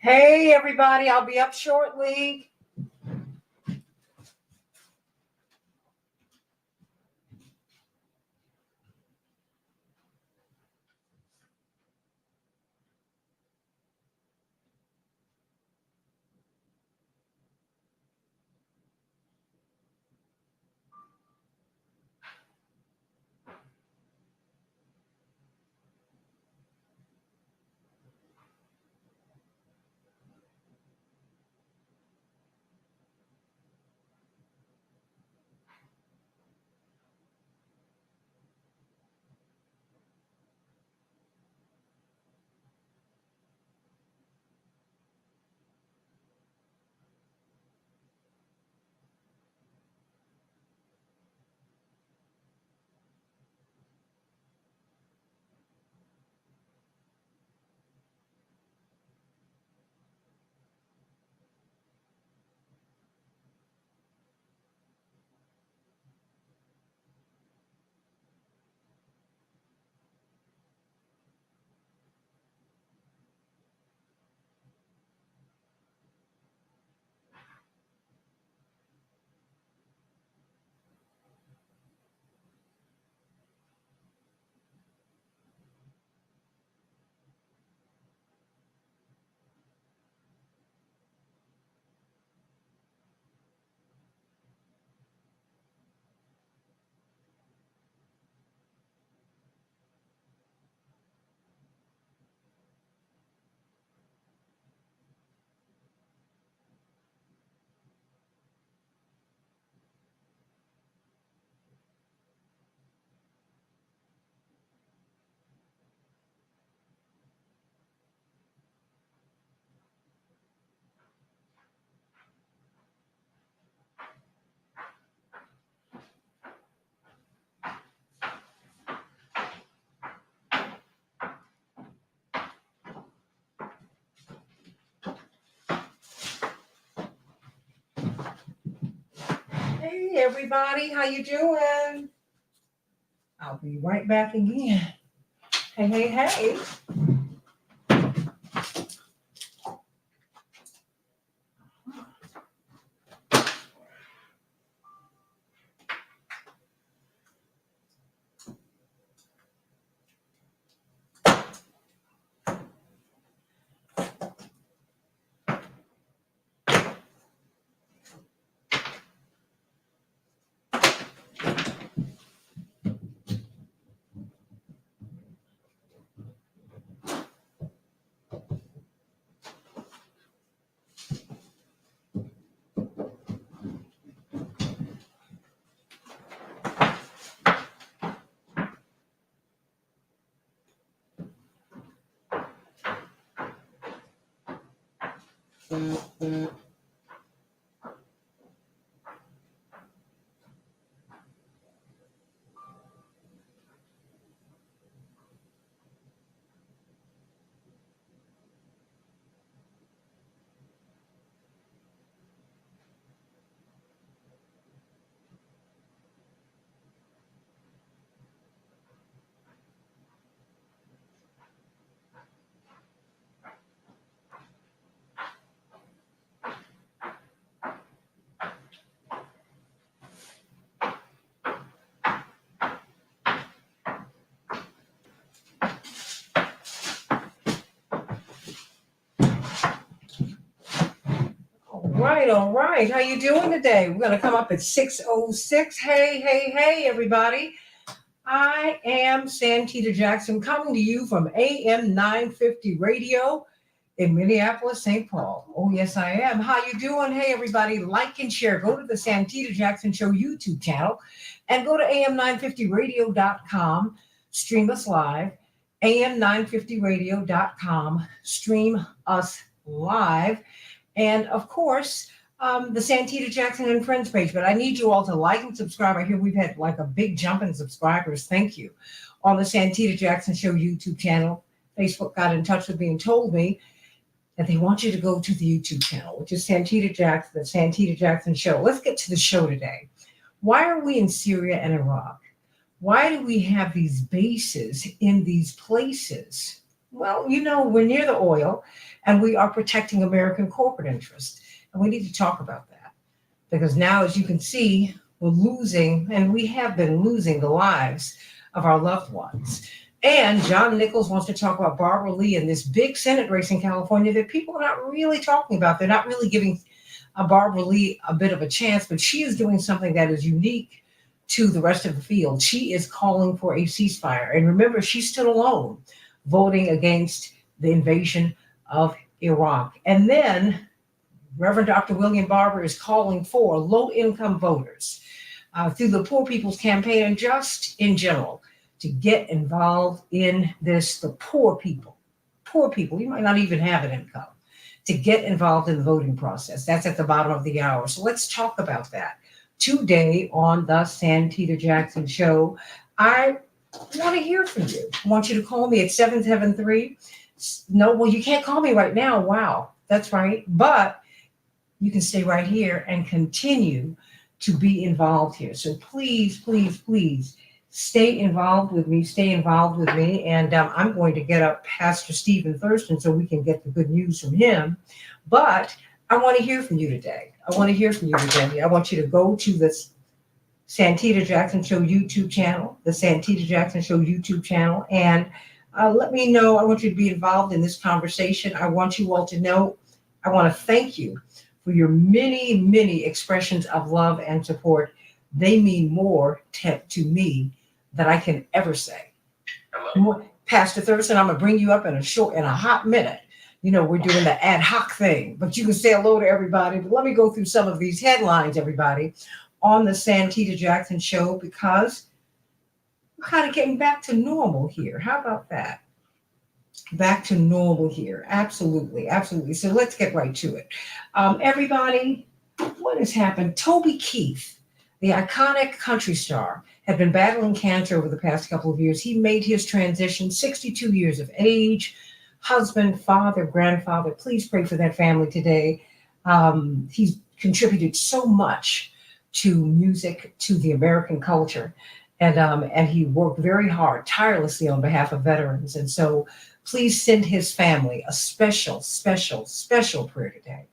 Hey, everybody, I'll be up shortly. Hey, everybody, how you doing? I'll be right back again. Hey. All right. How you doing today? We're going to come up at 6:06. Hey, everybody. I am Santita Jackson coming to you from AM 950 Radio in Minneapolis, St. Paul. Oh, yes, I am. How you doing? Hey, everybody, like and share. Go to the Santita Jackson Show YouTube channel and go to am950radio.com. Stream us live. am950radio.com. Stream us live. And, of course, the Santita Jackson and Friends page. But I need you all to like and subscribe. I hear we've had like a big jump in subscribers. Thank you. On the Santita Jackson Show YouTube channel. Facebook got in touch with me and told me that they want you to go to the YouTube channel, which is Santita Jackson, the Santita Jackson Show. Let's get to the show today. Why are we in Syria and Iraq? Why do we have these bases in these places? Well, we're near the oil and we are protecting American corporate interests. And we need to talk about that because now, as you can see, we're losing, and we have been losing the lives of our loved ones. And John Nichols wants to talk about Barbara Lee and this big Senate race in California that people are not really talking about. They're not really giving Barbara Lee a bit of a chance, but she is doing something that is unique to the rest of the field. She is calling for a ceasefire. And remember, she stood alone voting against the invasion of Iraq. And then Reverend Dr. William Barber is calling for low income voters through the Poor People's Campaign and just in general to get involved in this. The poor people, you might not even have an income, to get involved in the voting process. That's at the bottom of the hour. So let's talk about that. Today on the Santita Jackson Show, I want to hear from you. I want you to call me at 773. No, well, you can't call me right now. Wow, that's right. But you can stay right here and continue to be involved here. So please, please, please stay involved with me. Stay involved with me. And I'm going to get up Pastor Stephen Thurston so we can get the good news from him. But I want to hear from you today. I want you to go to the Santita Jackson Show YouTube channel, and let me know. I want you to be involved in this conversation. I want you all to know, I want to thank you for your many, many expressions of love and support. They mean more to me than I can ever say. Hello. Pastor Thurston, I'm going to bring you up in a hot minute. We're doing the ad hoc thing, but you can say hello to everybody. But let me go through some of these headlines, everybody, on the Santita Jackson Show, because we're kind of getting back to normal here. How about that? Back to normal here. Absolutely. Absolutely. So let's get right to it. Everybody, what has happened? Toby Keith, the iconic country star, had been battling cancer over the past couple of years. He made his transition, 62 years of age, husband, father, grandfather. Please pray for that family today. He's contributed so much to music, to the American culture. And he worked very hard, tirelessly on behalf of veterans. And so please send his family a special, special, special prayer today.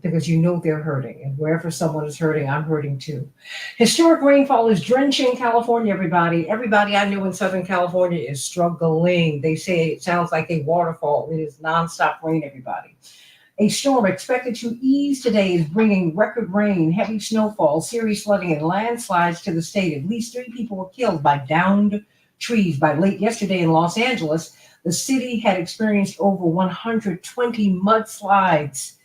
Because they're hurting. And wherever someone is hurting, I'm hurting too. Historic rainfall is drenching California, everybody. Everybody I know in Southern California is struggling. They say it sounds like a waterfall. It is nonstop rain, everybody. A storm expected to ease today is bringing record rain, heavy snowfall, serious flooding, and landslides to the state. At least 3 people were killed by downed trees. By late yesterday in Los Angeles, the city had experienced over 120 mudslides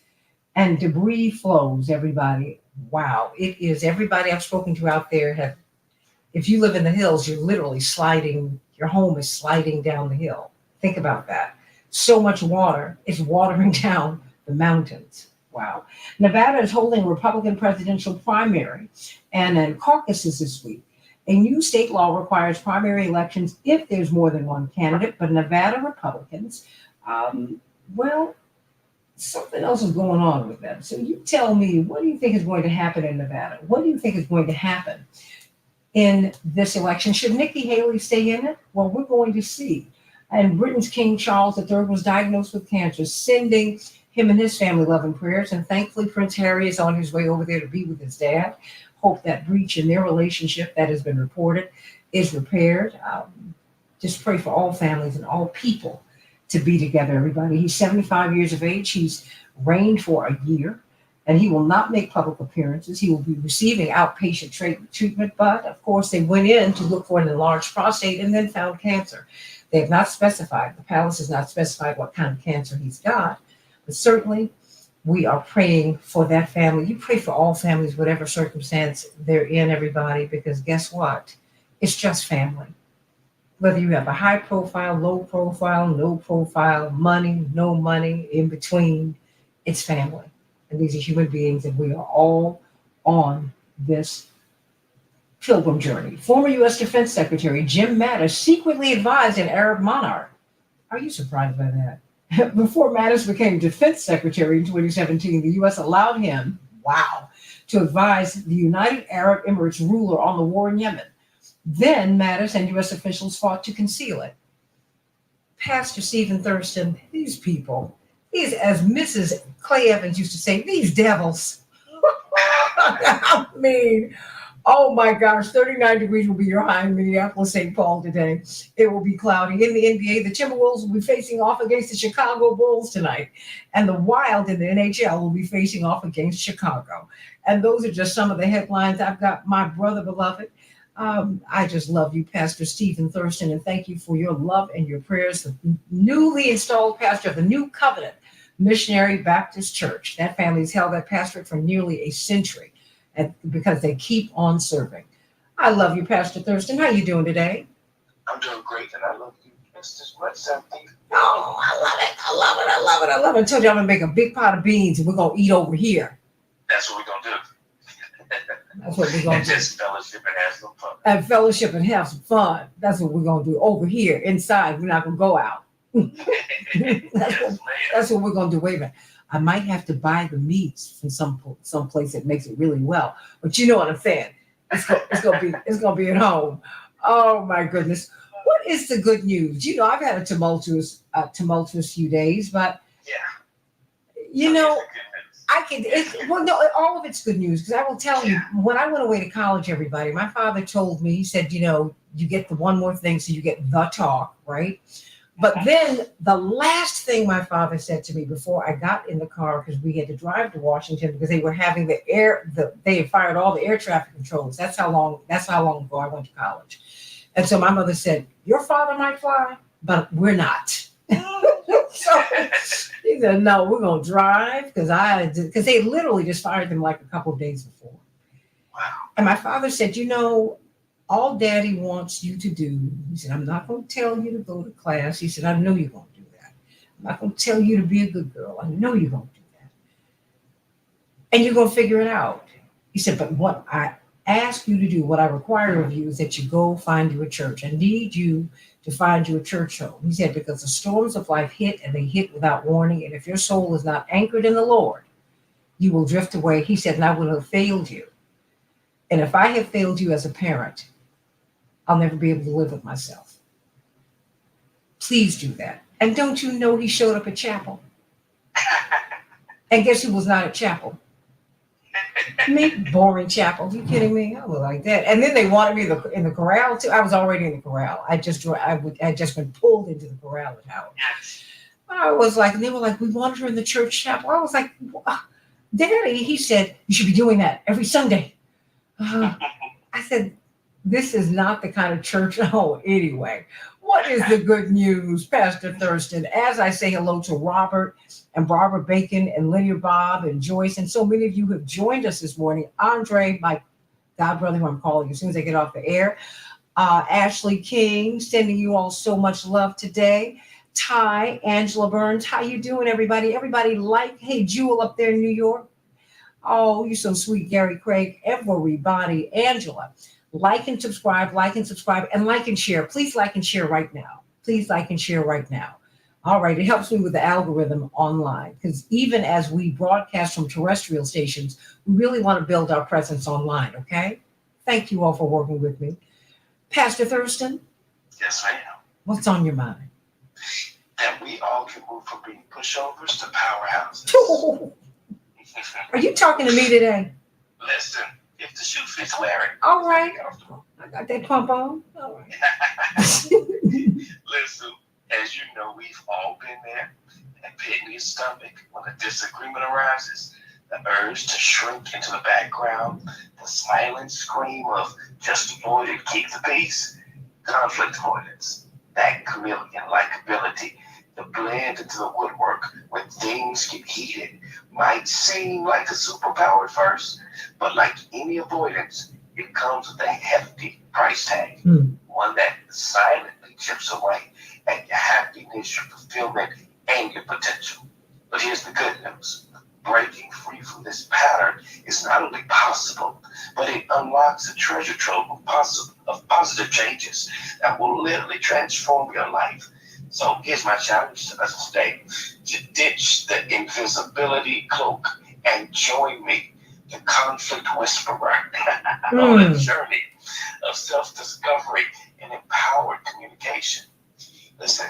and debris flows, everybody. Wow. It is everybody I've spoken to out there if you live in the hills, you're literally sliding, your home is sliding down the hill. Think about that. So much water is watering down the mountains. Wow. Nevada is holding a Republican presidential primary and then caucuses this week. A new state law requires primary elections if there's more than one candidate, but Nevada Republicans, something else is going on with them. So you tell me, what do you think is going to happen in Nevada? What do you think is going to happen in this election? Should Nikki Haley stay in it? Well, we're going to see. And Britain's King Charles III was diagnosed with cancer, sending him and his family love and prayers. And thankfully, Prince Harry is on his way over there to be with his dad. Hope that breach in their relationship that has been reported is repaired. Just pray for all families and all people to be together, everybody. He's 75 years of age. He's reigned for a year, and he will not make public appearances. He will be receiving outpatient treatment, but of course they went in to look for an enlarged prostate and then found cancer. They have not specified, the palace has not specified what kind of cancer he's got, but certainly we are praying for that family. You pray for all families, whatever circumstance they're in, everybody, because guess what? It's just family. Whether you have a high profile, low profile, no profile, money, no money, in between, it's family. And these are human beings, and we are all on this pilgrim journey. Former U.S. Defense Secretary Jim Mattis secretly advised an Arab monarch. Are you surprised by that? Before Mattis became Defense Secretary in 2017, the U.S. allowed him, to advise the United Arab Emirates ruler on the war in Yemen. Then Mattis and U.S. officials fought to conceal it. Pastor Stephen Thurston, these people, these, as Mrs. Clay Evans used to say, these devils. I mean, oh my gosh, 39 degrees will be your high in Minneapolis, St. Paul today. It will be cloudy. In the NBA, the Timberwolves will be facing off against the Chicago Bulls tonight. And the Wild in the NHL will be facing off against Chicago. And those are just some of the headlines. I've got my brother beloved. I just love you, Pastor Stephen Thurston, and thank you for your love and your prayers. The newly installed pastor of the New Covenant Missionary Baptist Church. That family's held that pastorate for nearly a century, and because they keep on serving. I love you, Pastor Thurston. How you doing today? I'm doing great, and I love you just as much, Santita. Oh, I love it. I love it. I love it. I love it. I told you I'm going to make a big pot of beans, and we're going to eat over here. That's what we're going to do. That's what we're going to do. Just fellowship and have some fun. And fellowship and have some fun. That's what we're going to do over here, inside. We're not going to go out. That's what we're going to do. Wait a minute. I might have to buy the meats from some place that makes it really well. But you know what I'm saying. It's gonna be at home. Oh my goodness. What is the good news? You know, I've had a tumultuous few days, but you know, all of it's good news, because I will tell you, when I went away to college, everybody, my father told me, he said, you know, you get the one more thing, so you get the talk, right? But then the last thing my father said to me before I got in the car, because we had to drive to Washington because they were having they had fired all the air traffic controls. That's how long ago I went to college. And so my mother said, your father might fly, but we're not. So he said, no, we're going to drive, because they literally just fired them like a couple of days before. Wow. And my father said, you know, all daddy wants you to do, he said, I'm not going to tell you to go to class. He said, I know you're going to do that. I'm not going to tell you to be a good girl. I know you're going to do that. And you're going to figure it out. He said, but what I ask you to do, what I require of you, is that you go find you a church. I need you to find you a church home. He said, because the storms of life hit, and they hit without warning. And if your soul is not anchored in the Lord, you will drift away. He said, and I will have failed you. And if I have failed you as a parent, I'll never be able to live with myself. Please do that. And don't you know he showed up at chapel? And guess who was not at chapel? Me. Boring chapel. Are you kidding me? I was like that. And then they wanted me in the corral too. I was already in the corral. I just been pulled into the corral at Howard. I was like, and they were like, we wanted her in the church chapel. I was like, Daddy, he said, you should be doing that every Sunday. I said, this is not the kind of church. Oh, anyway, what is the good news, Pastor Thurston? As I say hello to Robert and Barbara Bacon and Linear Bob and Joyce, and so many of you have joined us this morning. Andre, my god brother, who I'm calling as soon as I get off the air. Ashley King, sending you all so much love today. Ty, Angela Burns, how you doing, everybody? Everybody hey, Jewel up there in New York. Oh, you're so sweet, Gary Craig. Everybody, Angela. Like and subscribe, and like and share. Please like and share right now. Please like and share right now. All right, it helps me with the algorithm online, because even as we broadcast from terrestrial stations, we really want to build our presence online, okay? Thank you all for working with me. Pastor Thurston? Yes, ma'am. What's on your mind? That we all can move from being pushovers to powerhouses. Are you talking to me today? Listen. If the shoe fits, wear it. All right. I got that pump on. All right. Listen, as you know, we've all been there. That pit in your stomach when a disagreement arises. The urge to shrink into the background. The silent scream of just avoid it, keep the peace. Conflict avoidance. That chameleon-like ability to blend into the woodwork when things get heated might seem like a superpower at first, but like any avoidance, it comes with a hefty price tag, one that silently chips away at your happiness, your fulfillment, and your potential. But here's the good news. Breaking free from this pattern is not only possible, but it unlocks a treasure trove of positive changes that will literally transform your life. So here's my challenge to us today: to ditch the invisibility cloak and join me, the conflict whisperer, on a journey of self-discovery and empowered communication. Listen,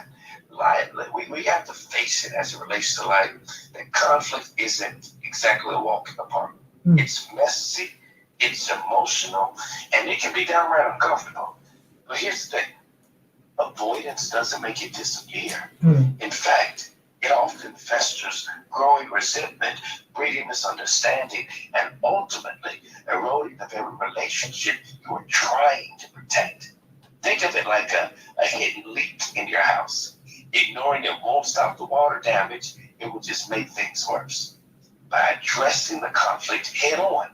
life, we have to face it as it relates to life, that conflict isn't exactly a walk in the park. Mm. It's messy, it's emotional, and it can be downright uncomfortable. But here's the thing, avoidance doesn't make it disappear. Mm. In fact, it often festers, growing resentment, breeding misunderstanding, and ultimately eroding the very relationship you are trying to protect. Think of it like a hidden leak in your house. Ignoring it won't stop the water damage, it will just make things worse. By addressing the conflict head on,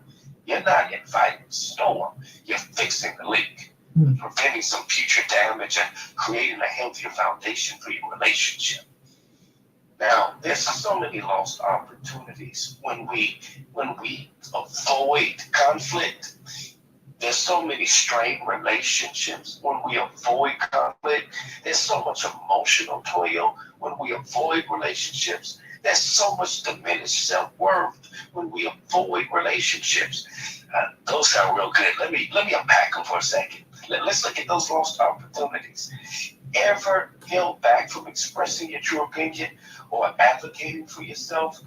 you're not inviting a storm, you're fixing the leak, preventing some future damage and creating a healthier foundation for your relationship. Now, there's so many lost opportunities when we avoid conflict. There's so many strained relationships when we avoid conflict. There's so much emotional toil when we avoid relationships. There's so much diminished self-worth when we avoid relationships. Those sound real good. Let me unpack them for a second. Let's look at those lost opportunities. Ever held back from expressing your true opinion or advocating for yourself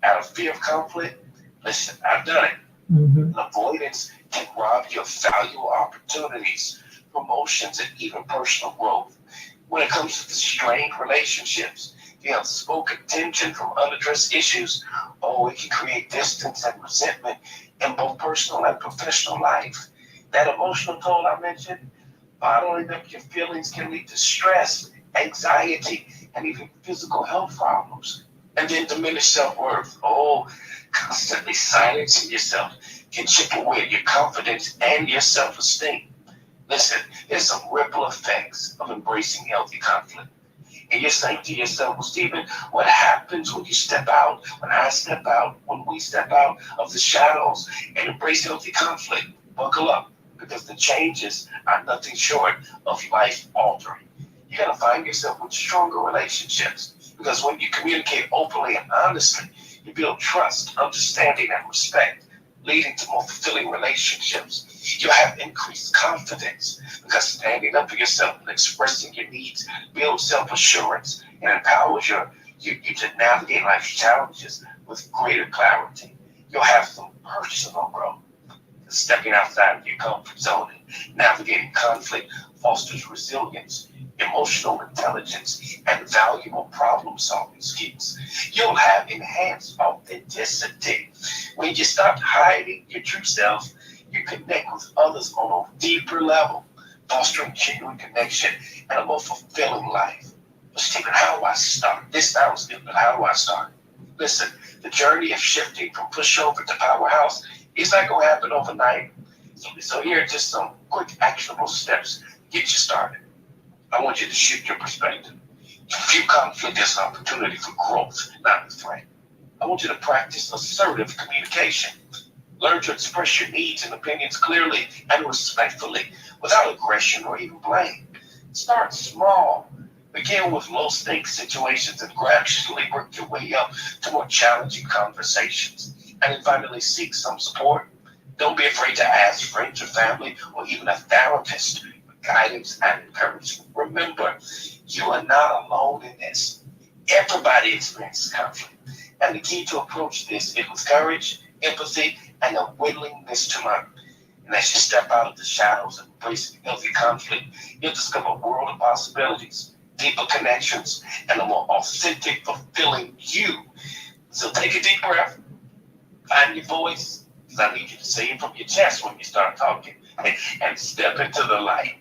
out of fear of conflict? Listen, I've done it. Mm-hmm. Avoidance can rob you of valuable opportunities, promotions, and even personal growth. When it comes to strained relationships, the unspoken tension from unaddressed issues, it can create distance and resentment in both personal and professional life. That emotional toll I mentioned, bottling up your feelings can lead to stress, anxiety, and even physical health problems. And then diminished self-worth. Constantly silencing yourself can chip away at your confidence and your self-esteem. Listen, there's some ripple effects of embracing healthy conflict. And you're saying to yourself, well, Stephen, what happens when you step out, when I step out, when we step out of the shadows and embrace healthy conflict? Buckle up, because the changes are nothing short of life-altering. You're going to find yourself with stronger relationships, because when you communicate openly and honestly, you build trust, understanding, and respect, leading to more fulfilling relationships. You'll have increased confidence, because standing up for yourself and expressing your needs builds self-assurance and empowers you to navigate life's challenges with greater clarity. You'll have some personal growth. Stepping outside of your comfort zone and navigating conflict fosters resilience, emotional intelligence, and valuable problem-solving skills. You'll have enhanced authenticity. When you stop hiding your true self, you connect with others on a deeper level, fostering genuine connection and a more fulfilling life. But Stephen, how do I start? This sounds good, but how do I start? Listen, the journey of shifting from pushover to powerhouse is not going to happen overnight. So here are just some quick actionable steps to get you started. I want you to shift your perspective. View conflict as an opportunity for growth, not a threat. I want you to practice assertive communication. Learn to express your needs and opinions clearly and respectfully, without aggression or even blame. Start small. Begin with low-stakes situations and gradually work your way up to more challenging conversations. And then finally, seek some support. Don't be afraid to ask friends or family or even a therapist for guidance and encouragement. Remember, you are not alone in this. Everybody experiences conflict. And the key to approach this is with courage, empathy, and a willingness to learn. And as you step out of the shadows and embrace healthy conflict, you'll discover a world of possibilities, deeper connections, and a more authentic, fulfilling you. So take a deep breath, find your voice, because I need you to say it from your chest when you start talking, and step into the light.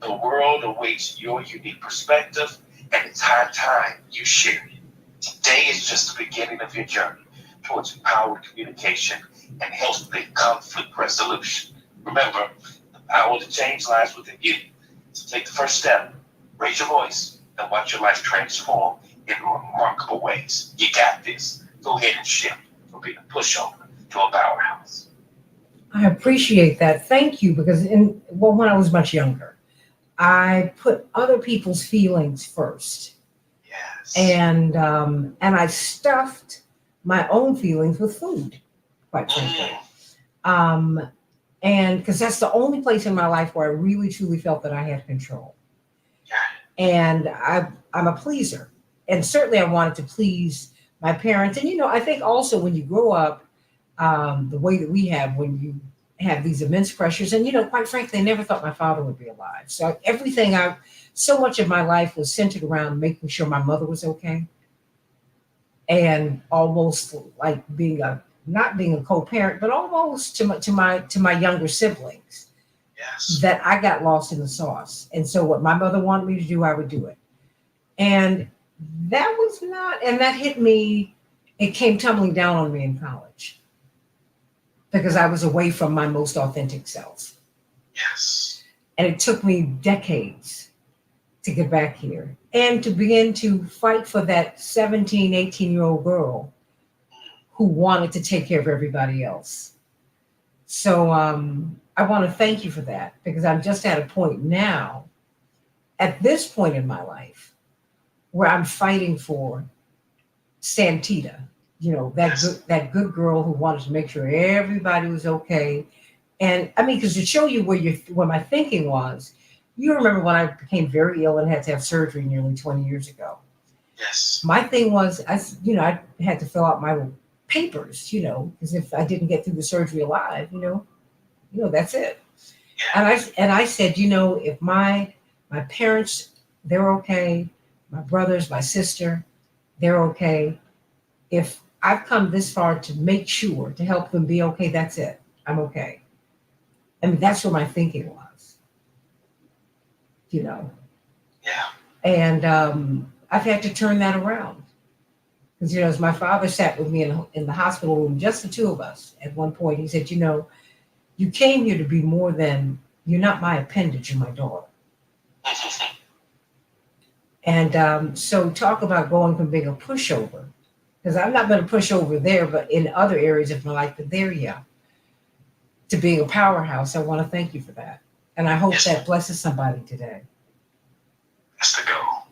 The world awaits your unique perspective, and it's high time you share it. Today is just the beginning of your journey towards empowered communication and healthy conflict resolution. Remember, the power to change lies within you. So take the first step, raise your voice, and watch your life transform in remarkable ways. You got this. Go ahead and shift from being a pushover to a powerhouse. I appreciate that. Thank you, because when I was much younger, I put other people's feelings first, Yes. and I stuffed my own feelings with food, quite frankly. And because that's the only place in my life where I really truly felt that I had control. Yeah. and I'm a pleaser, and certainly I wanted to please my parents. And I think also when you grow up, the way that we have, when you have these immense pressures, and quite frankly, I never thought my father would be alive. So so much of my life was centered around making sure my mother was okay, and almost like being a not being a co-parent, but almost to my younger siblings, Yes. that I got lost in the sauce. And so what my mother wanted me to do, I would do it. And that was not, and that hit me, it came tumbling down on me in college because I was away from my most authentic self. Yes. And it took me decades to get back here and to begin to fight for that 17, 18-year-old girl who wanted to take care of everybody else. So I want to thank you for that, because I'm just at a point now, at this point in my life, where I'm fighting for Santita, that good girl who wanted to make sure everybody was okay. And I mean, because to show you where my thinking was, you remember when I became very ill and had to have surgery nearly 20 years ago. Yes. My thing was, I had to fill out my papers, because if I didn't get through the surgery alive, that's it. Yeah. And I said, if my parents, they're okay, my brothers, my sister, they're okay. If I've come this far to make sure to help them be okay, that's it. I'm okay. I mean, that's where my thinking was, you know. Yeah. And I've had to turn that around. Because, as my father sat with me in the hospital room, just the two of us, at one point, he said, you came here to be more than, you're not my appendage, you're my daughter. And so talk about going from being a pushover, because I've not been a pushover there, but in other areas of my life, but there, yeah, to being a powerhouse. I want to thank you for that. And I hope that blesses somebody today. That's the goal.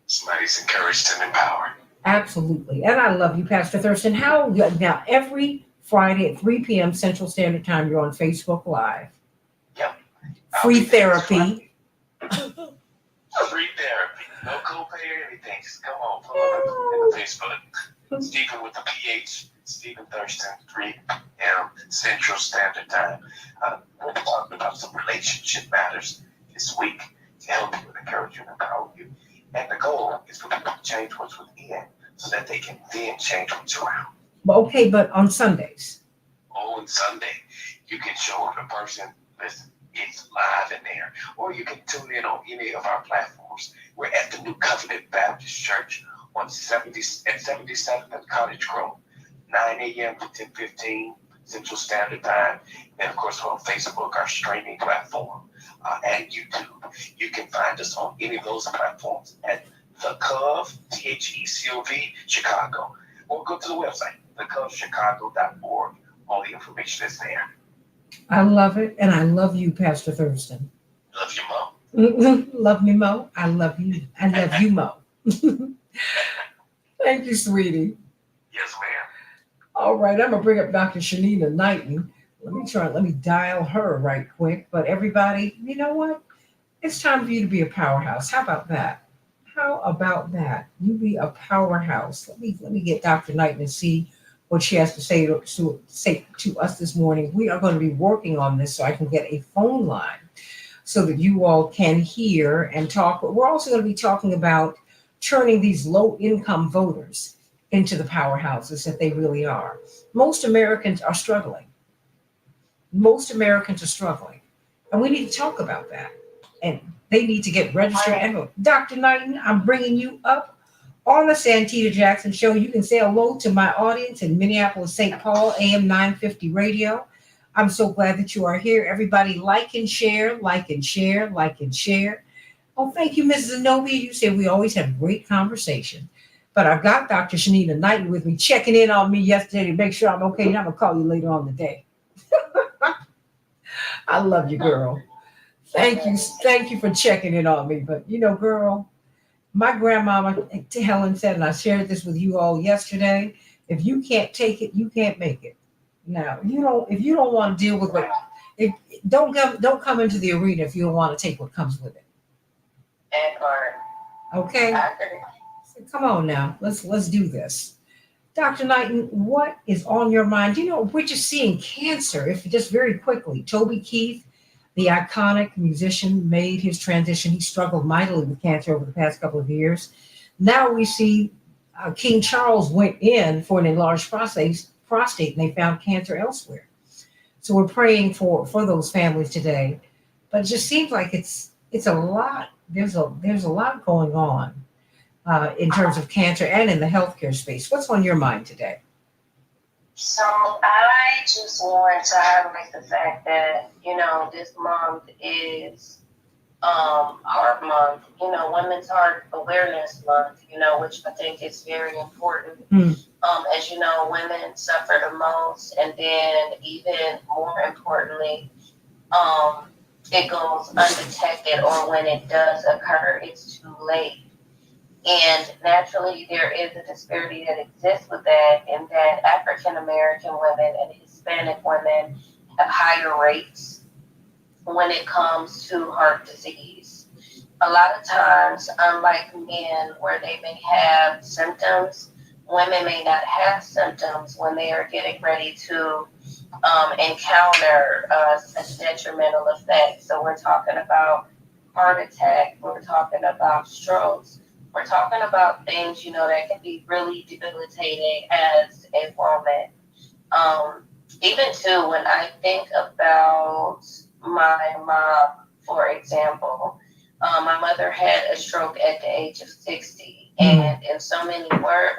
Somebody's encouraged and empowered. Absolutely. And I love you, Pastor Thurston. Now, every Friday at 3 p.m. Central Standard Time, you're on Facebook Live. Yep. Free therapy. Free therapy. No copay or anything. Just come on, pull up in the Facebook. Stephen with the PH. Stephen Thurston, 3 p.m. Central Standard Time. We're talking about some relationship matters this week to help you and encourage you and empower you. And the goal is for people to change what's within so that they can then change what's around. Okay, but on Sundays. Oh, and Sunday, you can show the person listen, it's live in there. Or you can tune in on any of our platforms. We're at the New Covenant Baptist Church on 77th and Cottage Grove, 9 a.m. to 10:15 Central Standard Time. And of course, we're on Facebook, our streaming platform, and YouTube. You can find us on any of those platforms at The Cove, THECOV, Chicago. Or go to the website, thecovchicago.org. All the information is there. I love it. And I love you, Pastor Thurston. Love you, Mo. Love me, Mo. I love you. I love you, Mo. Thank you, sweetie. Yes, ma'am. All right, I'm going to bring up Dr. Shanita Knighton. Let me dial her right quick. But everybody, you know what? It's time for you to be a powerhouse. How about that? How about that? You be a powerhouse. Let me get Dr. Knighton and see what she has to say to us this morning. We are going to be working on this so I can get a phone line so that you all can hear and talk. But we're also going to be talking about turning these low-income voters into the powerhouses that they really are. Most Americans are struggling. And we need to talk about that. And they need to get registered and vote. Dr. Knighton, I'm bringing you up on the Santita Jackson Show. You can say hello to my audience in Minneapolis, St. Paul, AM 950 radio. I'm so glad that you are here. Everybody like and share, like and share, like and share. Oh, thank you, Mrs. Zenobia. You said we always have great conversation. But I've got Dr. Shanita Knighton with me, checking in on me yesterday to make sure I'm okay. And I'm going to call you later on today. I love you, girl. Thank you for checking in on me. But, girl, my grandmama, Helen, said, and I shared this with you all yesterday, if you can't take it, you can't make it. Now, if you don't want to deal with don't come into the arena if you don't want to take what comes with it. That part. Okay, I agree. come on now, let's do this. Dr. Knighton, what is on your mind? You know, we're just seeing cancer. If just very quickly, Toby Keith, the iconic musician, made his transition. He struggled mightily with cancer over the past couple of years. Now we see King Charles went in for an enlarged prostate, and they found cancer elsewhere. So we're praying for those families today. But it just seems like it's a lot. There's a lot going on in terms of cancer and in the healthcare space. What's on your mind today? So I just want to highlight the fact that, this month is Heart Month, Women's Heart Awareness Month, which I think is very important. As you know, women suffer the most, and then even more importantly, it goes undetected, or when it does occur, it's too late. And naturally, there is a disparity that exists with that, in that African American women and Hispanic women have higher rates when it comes to heart disease. A lot of times, unlike men, where they may have symptoms, women may not have symptoms when they are getting ready to encounter such detrimental effects. So we're talking about heart attack, we're talking about strokes, we're talking about things, that can be really debilitating as a woman. Even too, when I think about my mom, for example, my mother had a stroke at the age of 60. And in so many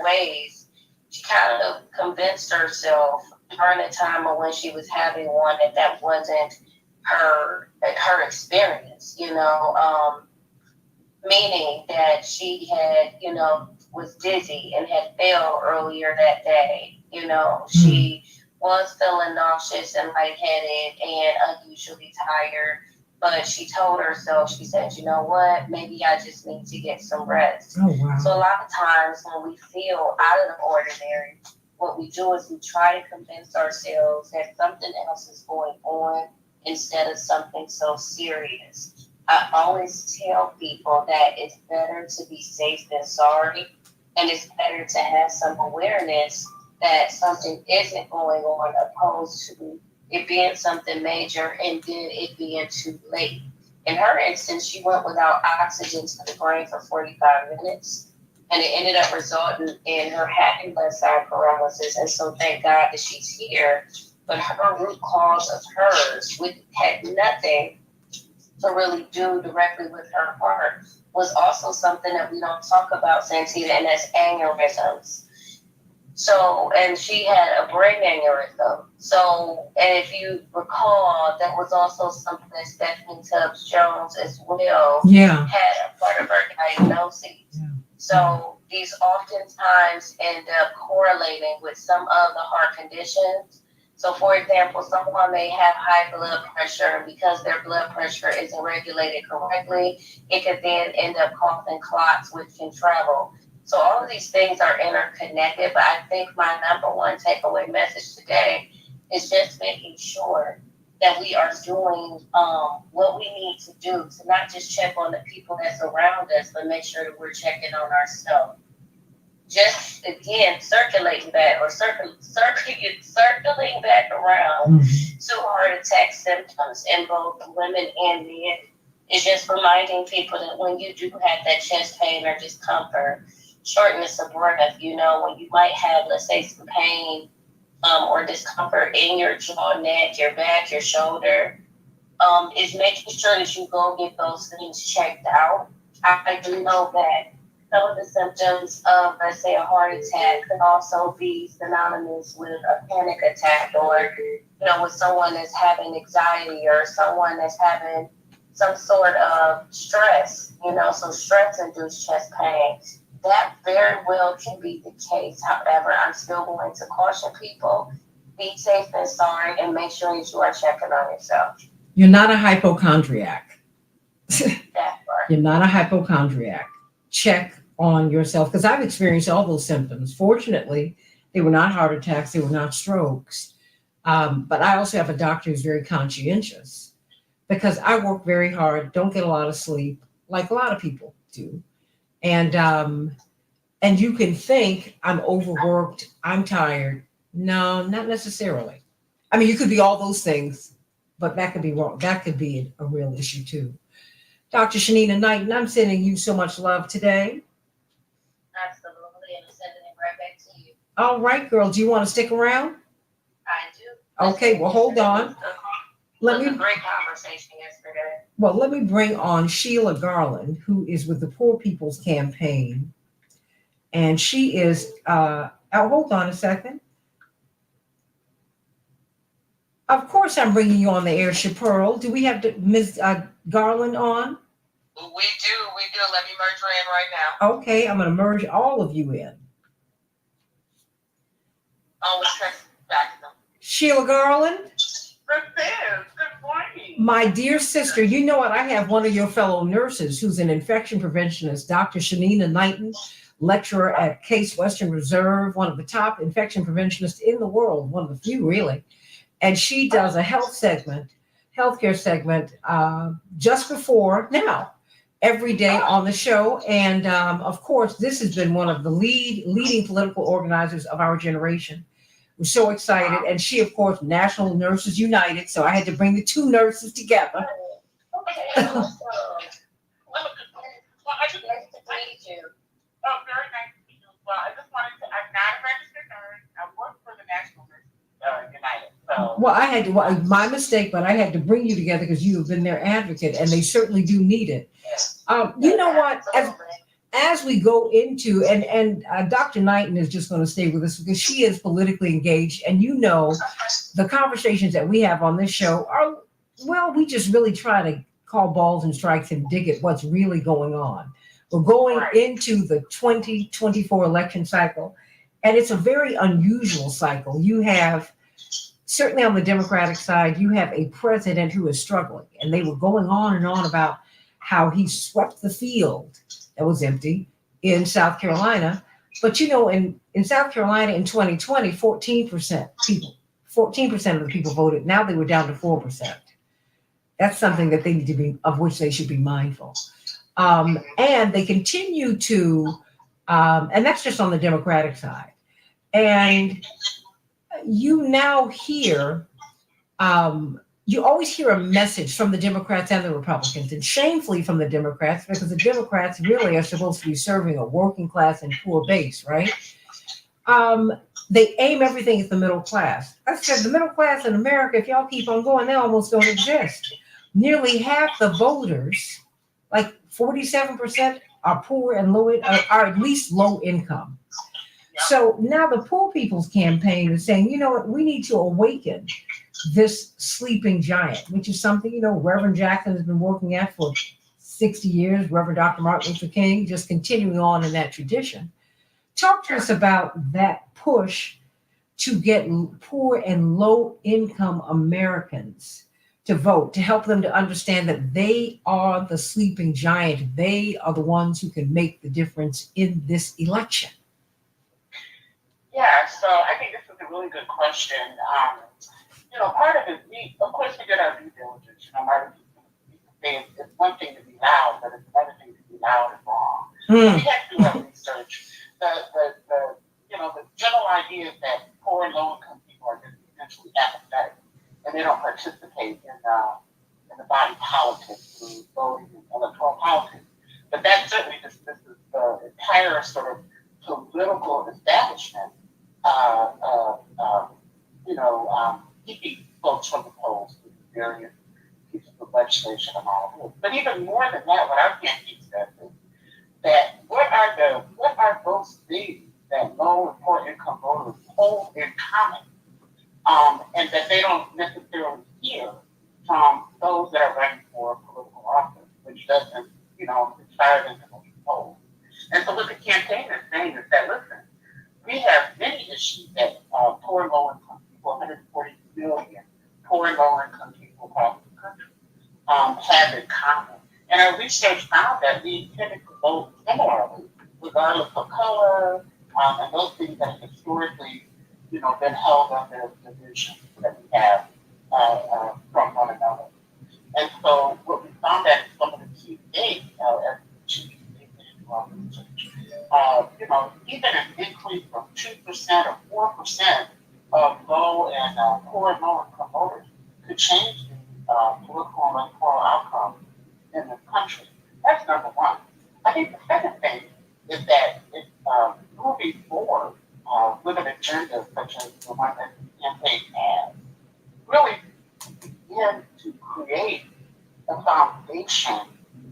ways, she kind of convinced herself during the time of when she was having one that wasn't her experience, meaning that she had, was dizzy and had fell earlier that day. She was feeling nauseous and lightheaded and unusually tired. But she told herself, she said, you know what, maybe I just need to get some rest. Oh, wow. So a lot of times when we feel out of the ordinary, what we do is we try to convince ourselves that something else is going on instead of something so serious. I always tell people that it's better to be safe than sorry, and it's better to have some awareness that something isn't going on, opposed to it being something major and then it being too late. In her instance, she went without oxygen to the brain for 45 minutes, and it ended up resulting in her having left side paralysis. And so thank God that she's here. But her root cause of hers, which had nothing to really do directly with her heart, was also something that we don't talk about, Santita, and that's aneurysms. So, and she had a brain aneurysm. So, and if you recall, that was also something that Stephanie Tubbs Jones as well had a part of her diagnosis. Yeah. So these oftentimes end up correlating with some of the heart conditions. So, for example, someone may have high blood pressure, and because their blood pressure isn't regulated correctly, it could then end up causing clots, which can travel. So all of these things are interconnected, but I think my number one takeaway message today is just making sure that we are doing what we need to do to not just check on the people that's around us, but make sure that we're checking on ourselves. Just, again, circulating back around to heart attack symptoms in both women and men is just reminding people that when you do have that chest pain or discomfort, shortness of breath, when you might have, let's say, some pain or discomfort in your jaw, neck, your back, your shoulder, is making sure that you go get those things checked out. I do know that some of the symptoms of, let's say, a heart attack could also be synonymous with a panic attack, or, with someone that's having anxiety or someone that's having some sort of stress, so stress-induced chest pain. That very well can be the case. However, I'm still going to caution people, be safe and sorry, and make sure that you are checking on yourself. You're not a hypochondriac. That part. You're not a hypochondriac. Check on yourself, because I've experienced all those symptoms. Fortunately, they were not heart attacks, they were not strokes. But I also have a doctor who's very conscientious, because I work very hard, don't get a lot of sleep, like a lot of people do. And you can think I'm overworked, I'm tired. No, not necessarily. I mean, you could be all those things, but that could be wrong. That could be a real issue too. Dr. Shanina Knighton, I'm sending you so much love today. Absolutely, and I'm sending it right back to you. All right, girl. Do you want to stick around? I do. Okay, well, hold on. It Let was a me great conversation yesterday. well, let me bring on Sheila Garland, who is with the Poor People's Campaign. And she is hold on a second. Of course I'm bringing you on the air, Chapearl. Do we have Ms. Garland on? We do. Let me merge her in right now. Okay, I'm going to merge all of you in. Oh, it's back to them. Sheila Garland, Good morning. my dear sister, you know what? I have one of your fellow nurses who's an infection preventionist, Dr. Shanina Knighton, lecturer at Case Western Reserve, one of the top infection preventionists in the world, one of the few really. And she does a healthcare segment just before now, every day on the show. And of course, this has been one of the leading political organizers of our generation. We're so excited. And she, of course, National Nurses United. So I had to bring the two nurses together. Okay. Well, I just nice to meet you. Oh, very nice to meet you as well. I just wanted to, I'm not a registered nurse. I work for the National Nurses United. So. Well, I had to, my mistake, but I had to bring you together because you have been their advocate and they certainly do need it. You know what? As we go into, and Dr. Knighton is just going to stay with us because she is politically engaged. And you know, the conversations that we have on this show are, well, we just really try to call balls and strikes and dig at what's really going on. We're going into the 2024 election cycle, and it's a very unusual cycle. You have, certainly on the Democratic side, you have a president who is struggling, and they were going on and on about how he swept the field that was empty in South Carolina. But you know, in South Carolina in 2020, 14% of the people voted. Now they were down to 4%. That's something that they need to be, of which they should be mindful. And they continue to, and that's just on the Democratic side. And you now hear, you always hear a message from the Democrats and the Republicans, and shamefully from the Democrats, because the Democrats really are supposed to be serving a working class and poor base, right? They aim everything at the middle class. I said, the middle class in America, if y'all keep on going, they almost don't exist. Nearly half the voters, like 47%, are poor and are at least low income. So now the Poor People's Campaign is saying, you know what, we need to awaken this sleeping giant, which is something, you know, Reverend Jackson has been working at for 60 years, Reverend Dr. Martin Luther King, just continuing on in that tradition. Talk to us about that push to get poor and low income Americans to vote, to help them to understand that they are the sleeping giant. They are the ones who can make the difference in this election. Yeah, so I think this is a really good question. You know, part of it, of course, we did our due diligence. You know, Martin it's one thing to be loud, but it's another thing to be loud and wrong. So we have to do our research. The general idea is that poor and low income people are just essentially apathetic, and they don't participate in the body politic through voting and electoral politics. But that certainly dismisses the entire sort of political establishment, keeping folks from the polls through various pieces of legislation and all of this. But even more than that, what our campaign says is that what are those things that low and poor income voters hold in common, and that they don't necessarily hear from those that are running for political office, which doesn't, inspire them to vote polls. And so what the campaign is saying is that, listen, we have many issues that poor and low income people, 140 million poor and low income people across the country, have in common. And our research found that we tended to vote similarly, regardless of color, and those things that have historically, been held under the division that we have from one another. And so what we found that some of the key states, low-income voters could change the political and electoral outcome in the country. That's number one. I think the second thing is that if moving forward with an agenda such as the one that the campaign has, really begin to create a foundation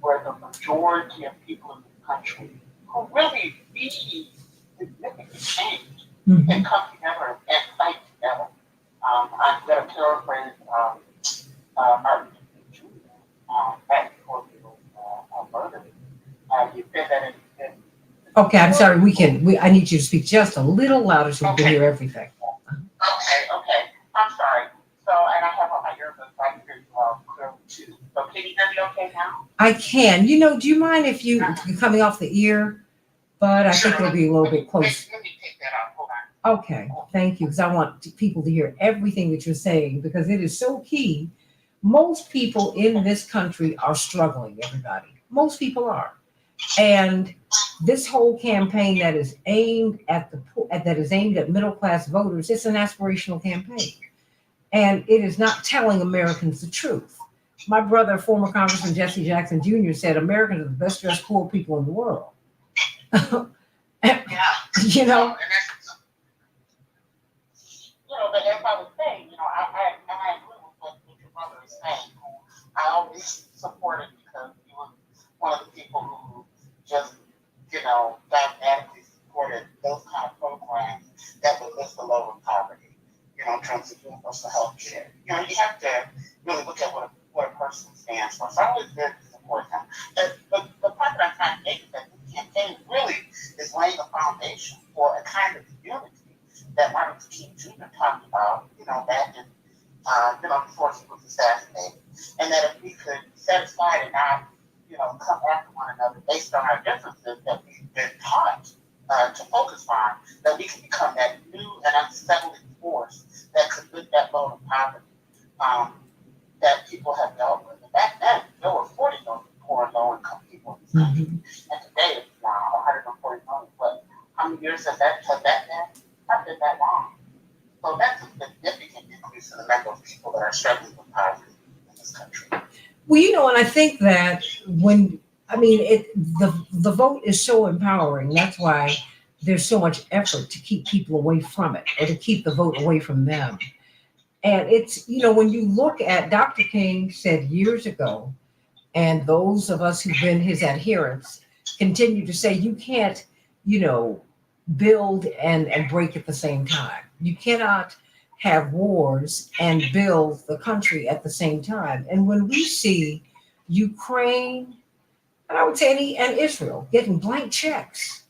where the majority of people in the country who really need significant change can come together and fight together. I'm going to paraphrase Martin Luther King Jr. Back before he was murdered. He said that Okay, I'm sorry. I need you to speak just a little louder so we can hear everything. Okay. I'm sorry. So, and I have on my earbuds, so I can hear you clearly too. So, can you hear me okay now? I can. Do you mind if you're coming off the ear? But I think it'll be a little bit close. Let me take that off. Hold on. Okay, thank you, because I want people to hear everything that you're saying because it is so key. Most people in this country are struggling, everybody. Most people are. And this whole campaign that is aimed at middle class voters, it's an aspirational campaign. And it is not telling Americans the truth. My brother, former Congressman Jesse Jackson Jr., said Americans are the best dressed poor people in the world. Yeah. You know, but as I was saying, I agree with what your brother is saying. I always supported because he was one of the people who just, dogmatically supported those kind of programs that would lift the low in poverty, in terms of universal health care. You have to really look at what a person stands for. So I always did support him. But the point that I'm trying to make is that the campaign really is laying a foundation for a kind of unity that Martin Luther King Jr. talked about, back in, before he was assassinated. And that if we could set aside and not, come after one another based on our differences that we've been taught to focus on, that we can become that new and unsettling force that could lift that load of poverty that people have dealt with. And back then, there were 40 million poor and low-income people in this country. And today, it's now 140 million. But how many years has that been? Not been that long. So that's a significant increase in the number of people that are struggling with poverty in this country. Well, and I think that the vote is so empowering. That's why there's so much effort to keep people away from it or to keep the vote away from them. And it's, when you look at Dr. King said years ago, and those of us who've been his adherents continue to say, you can't, build and break at the same time. You cannot have wars and build the country at the same time. And when we see Ukraine, and I would say and Israel getting blank checks,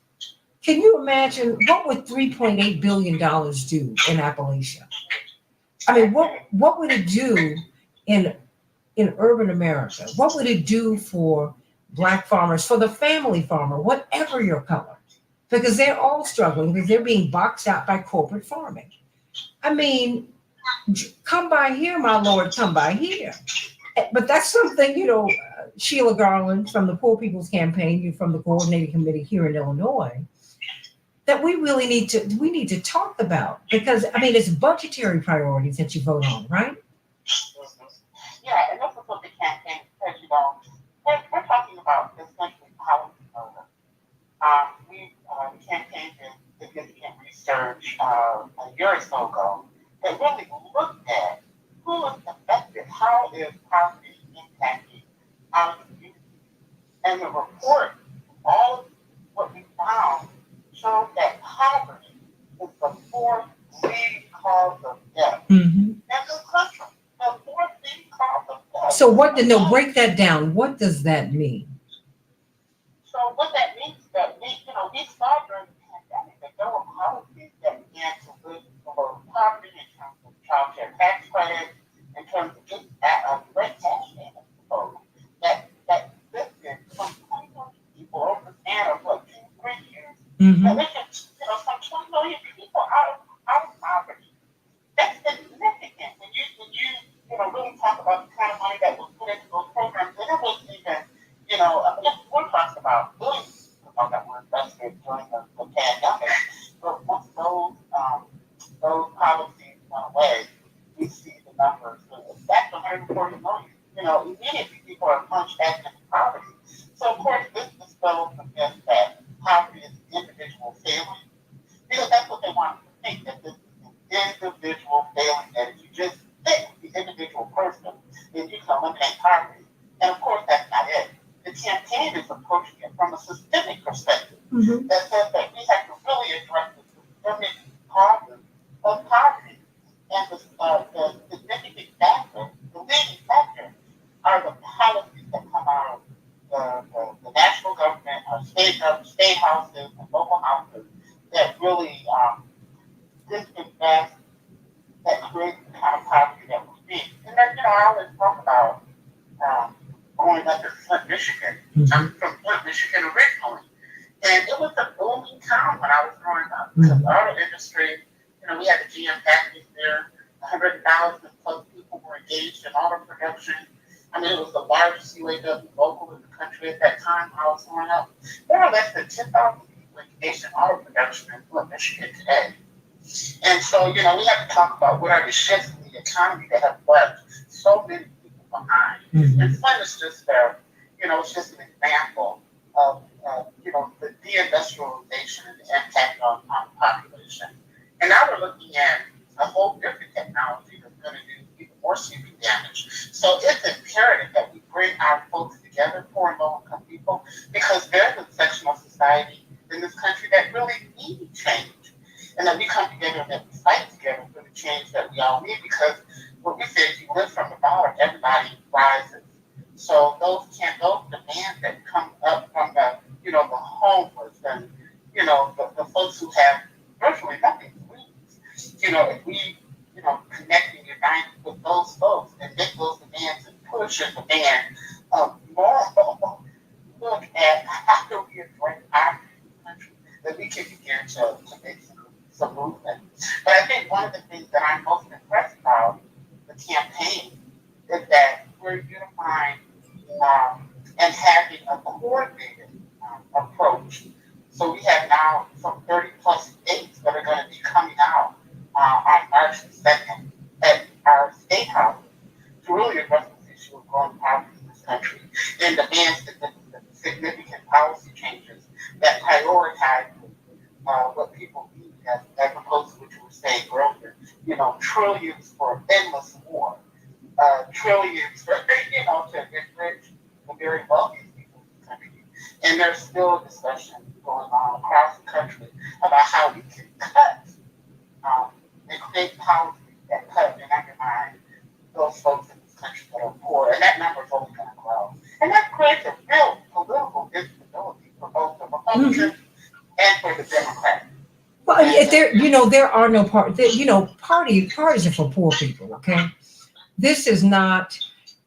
can you imagine what would $3.8 billion do in Appalachia? I mean, what would it do in urban America? What would it do for Black farmers, for the family farmer, whatever your color? Because they're all struggling because they're being boxed out by corporate farming. I mean, come by here, my Lord, come by here. But that's something, Sheila Garland from the Poor People's Campaign, you're from the coordinating committee here in Illinois, that we really need to talk about. Because, it's budgetary priorities that you vote on, right? Yeah, and this is what the campaign says, we're talking about essentially policy murder. The campaign did significant research a year or so ago that really looked at who is affected, how is poverty impacting our community. And the report, all of what we found, showed that poverty is the fourth leading cause of death in this country. The fourth leading cause of death. So break that down. What does that mean? So what that means is that we saw during the pandemic that there were policies that began to lift below poverty in terms of child care tax credit, in terms of just rent tax payments that lifted some 20 million people over the span of 2-3 years. And lifted some 20 million people out of poverty. That's significant when you really talk about the kind of money that was put into those programs. And it wasn't even we're talking about billions that were invested during the pandemic. But once those policies went away, we see numbers. That's 140 million. You know, immediately people are plunged back into poverty. So of course, this goes against that poverty is individual failing, because that's what they want to think, that this is an individual failing, that if you just fix the individual person, then you can eliminate poverty. And of course, that's not it. The campaign is approaching it from a systemic perspective that says that we have to really address the systemic causes of poverty. And the significant factor, the leading factor, are the policies that come out of the national government, our state houses, and local houses that really disinvest, that create the kind of poverty that we see. And then, you know, I always talk about growing up in Flint, Michigan. I'm from Flint, Michigan originally. And it was a booming town when I was growing up. The auto industry, you know, we had the GM factories there. 100,000 plus people were engaged in auto production. I mean, it was the largest UAW local in the country at that time when I was growing up. There are less than 10,000 people engaged in auto production in Flint, Michigan today. And so, you know, we have to talk about what are the shifts in the economy that have left so many people behind. And Flint is just you know, it's just an example of, you know, the deindustrialization and the impact on the population. And now we're looking at a whole different technology that's going to do even more sweeping damage. So it's imperative that we bring our folks together, poor and low-income people, because there's a section of society in this country that really need change. And that we come together and that we fight together for the change that we all need, because what we say is you live from the bottom, everybody rises. So those demands that come up from the, you know, the homeless and, you know, the folks who have virtually nothing to lose. You know, if we, you know, connect and unite with those folks and make those demands and push and demand more, look at how do we address our country, that we can begin to make some movement. But I think one of the things that I'm most impressed about the campaign is that we're unifying and having a coordinated approach. So we have now some 30 plus states that are going to be coming out on March 2nd at our state house to really address this issue of growing poverty in this country and demand significant policy changes that prioritize what people need as opposed to what you were saying earlier. You know, trillions for endless war, trillions for, you know, to enrich the very wealthy people in the country. And there's still a discussion going on across the country about how we can cut and create policies that cut and undermine those folks in this country that are poor. And that number is only going to grow. And that creates a real political instability for both the Republicans and for the Democrats. Well, there are no parties. Parties are for poor people. Okay, this is not,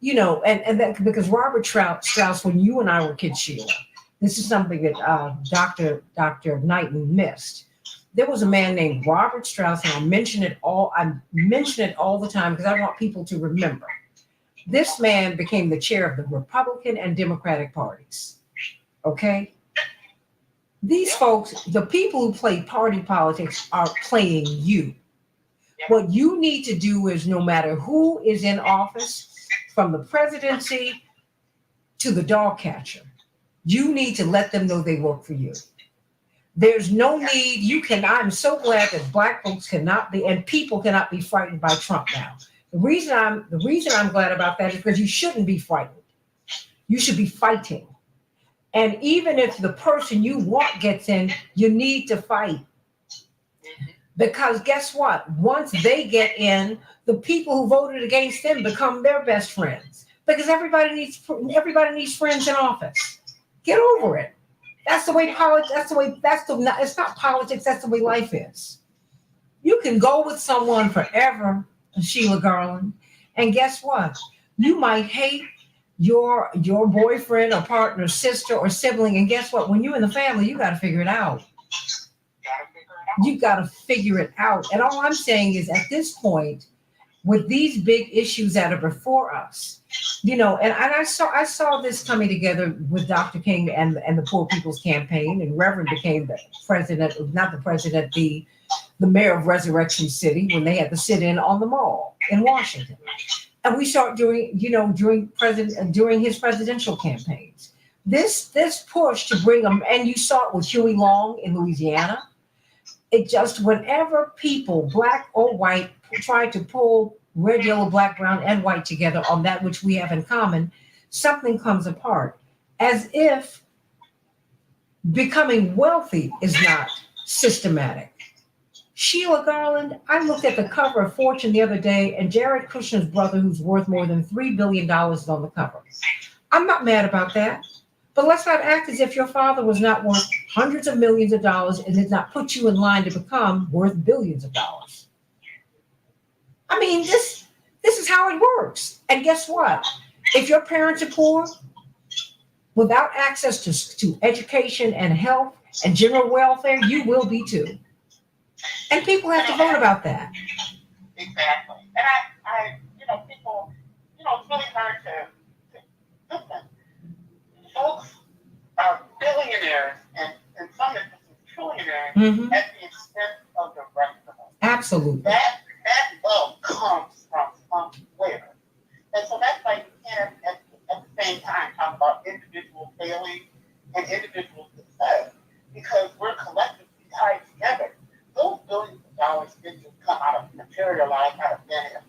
and that because Robert Strauss, when you and I were kids, Sheila, this is something that Dr. Knighton missed. There was a man named Robert Strauss, and I mention it all the time because I want people to remember. This man became the chair of the Republican and Democratic parties. Okay. These folks, the people who play party politics, are playing you. What you need to do is, no matter who is in office, from the presidency to the dog catcher, you need to let them know they work for you. There's no need. I'm so glad that Black folks cannot be, and people cannot be frightened by Trump now. The reason I'm glad about that is because you shouldn't be frightened. You should be fighting. And even if the person you want gets in, you need to fight. Because guess what? Once they get in, the people who voted against them become their best friends. Because everybody needs friends in office. Get over it. That's the way politics. It's not politics. That's the way life is. You can go with someone forever, Sheila Garland, and guess what? You might hate your boyfriend or partner, sister or sibling, and guess what? When you're in the family, you got to figure it out. You got to figure it out. And all I'm saying is, at this point, with these big issues that are before us, and I saw this coming together with Dr. King and the Poor People's Campaign, and Reverend became the mayor of Resurrection City when they had the sit-in on the mall in Washington. And we saw it during his presidential campaigns. This push to bring them, and you saw it with Huey Long in Louisiana. It just, whenever people, black or white, try to pull red, yellow, black, brown, and white together on that which we have in common, something comes apart. As if becoming wealthy is not systematic. Sheila Garland, I looked at the cover of Fortune the other day, and Jared Kushner's brother, who's worth more than $3 billion, is on the cover. I'm not mad about that. But let's not act as if your father was not worth hundreds of millions of dollars and did not put you in line to become worth billions of dollars. I mean, this is how it works. And guess what? If your parents are poor, without access to education and health and general welfare, you will be too. And people have to vote about that. Exactly. And I people, it's really hard to listen. Folks are billionaires and some instances trillionaires at the expense of the rest of us. Absolutely. That wealth comes from somewhere. And so that's why you can't at the same time talk about individual failing and individual success, because we're collectively tied together. Those billions of dollars didn't just come out of materialize out of thin air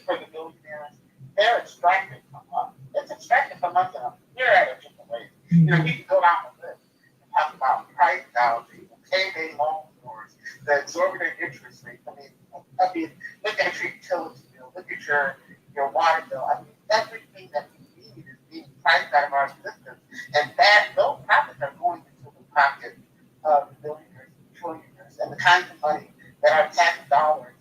for the billionaires. They're extracted from us. It's extracted from us in a myriad of different ways. We can go down the list and talk about price gouging, payday loan wars, the exorbitant interest rates. I mean, look at your utility bill, look at your water bill. I mean, everything that we need is being priced out of our existence, and those profits are going into the pocket of billionaires and trillionaires, and the kinds of money that our tax dollars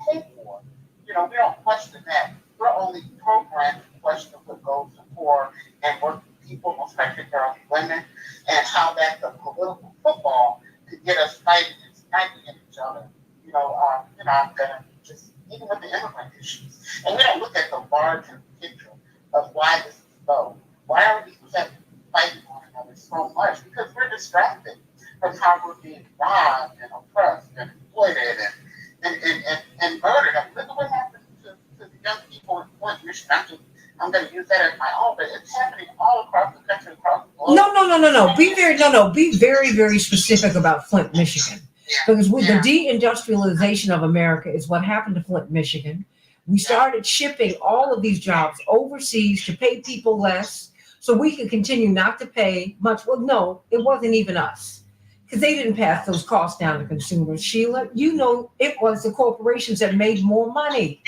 pay for. We don't question that. We're only programmed to question what goes to poor and working people, most particularly women, and how that's a political football to get us fighting and sniping at each other. I'm gonna just even with the immigrant issues, and we don't look at the larger picture of why this is so. Why are we fighting one another so much? Because we're distracted from how we're being robbed and oppressed and exploited and murdered. I mean, look at what happened to the young people in Flint, Michigan. I'm going to use that as my own, but it's happening all across the country, across the globe. No. Be very, very specific about Flint, Michigan. Because with the deindustrialization of America is what happened to Flint, Michigan. We started shipping all of these jobs overseas to pay people less so we could continue not to pay much. Well, no, it wasn't even us, because they didn't pass those costs down to consumers. Sheila, it was the corporations that made more money.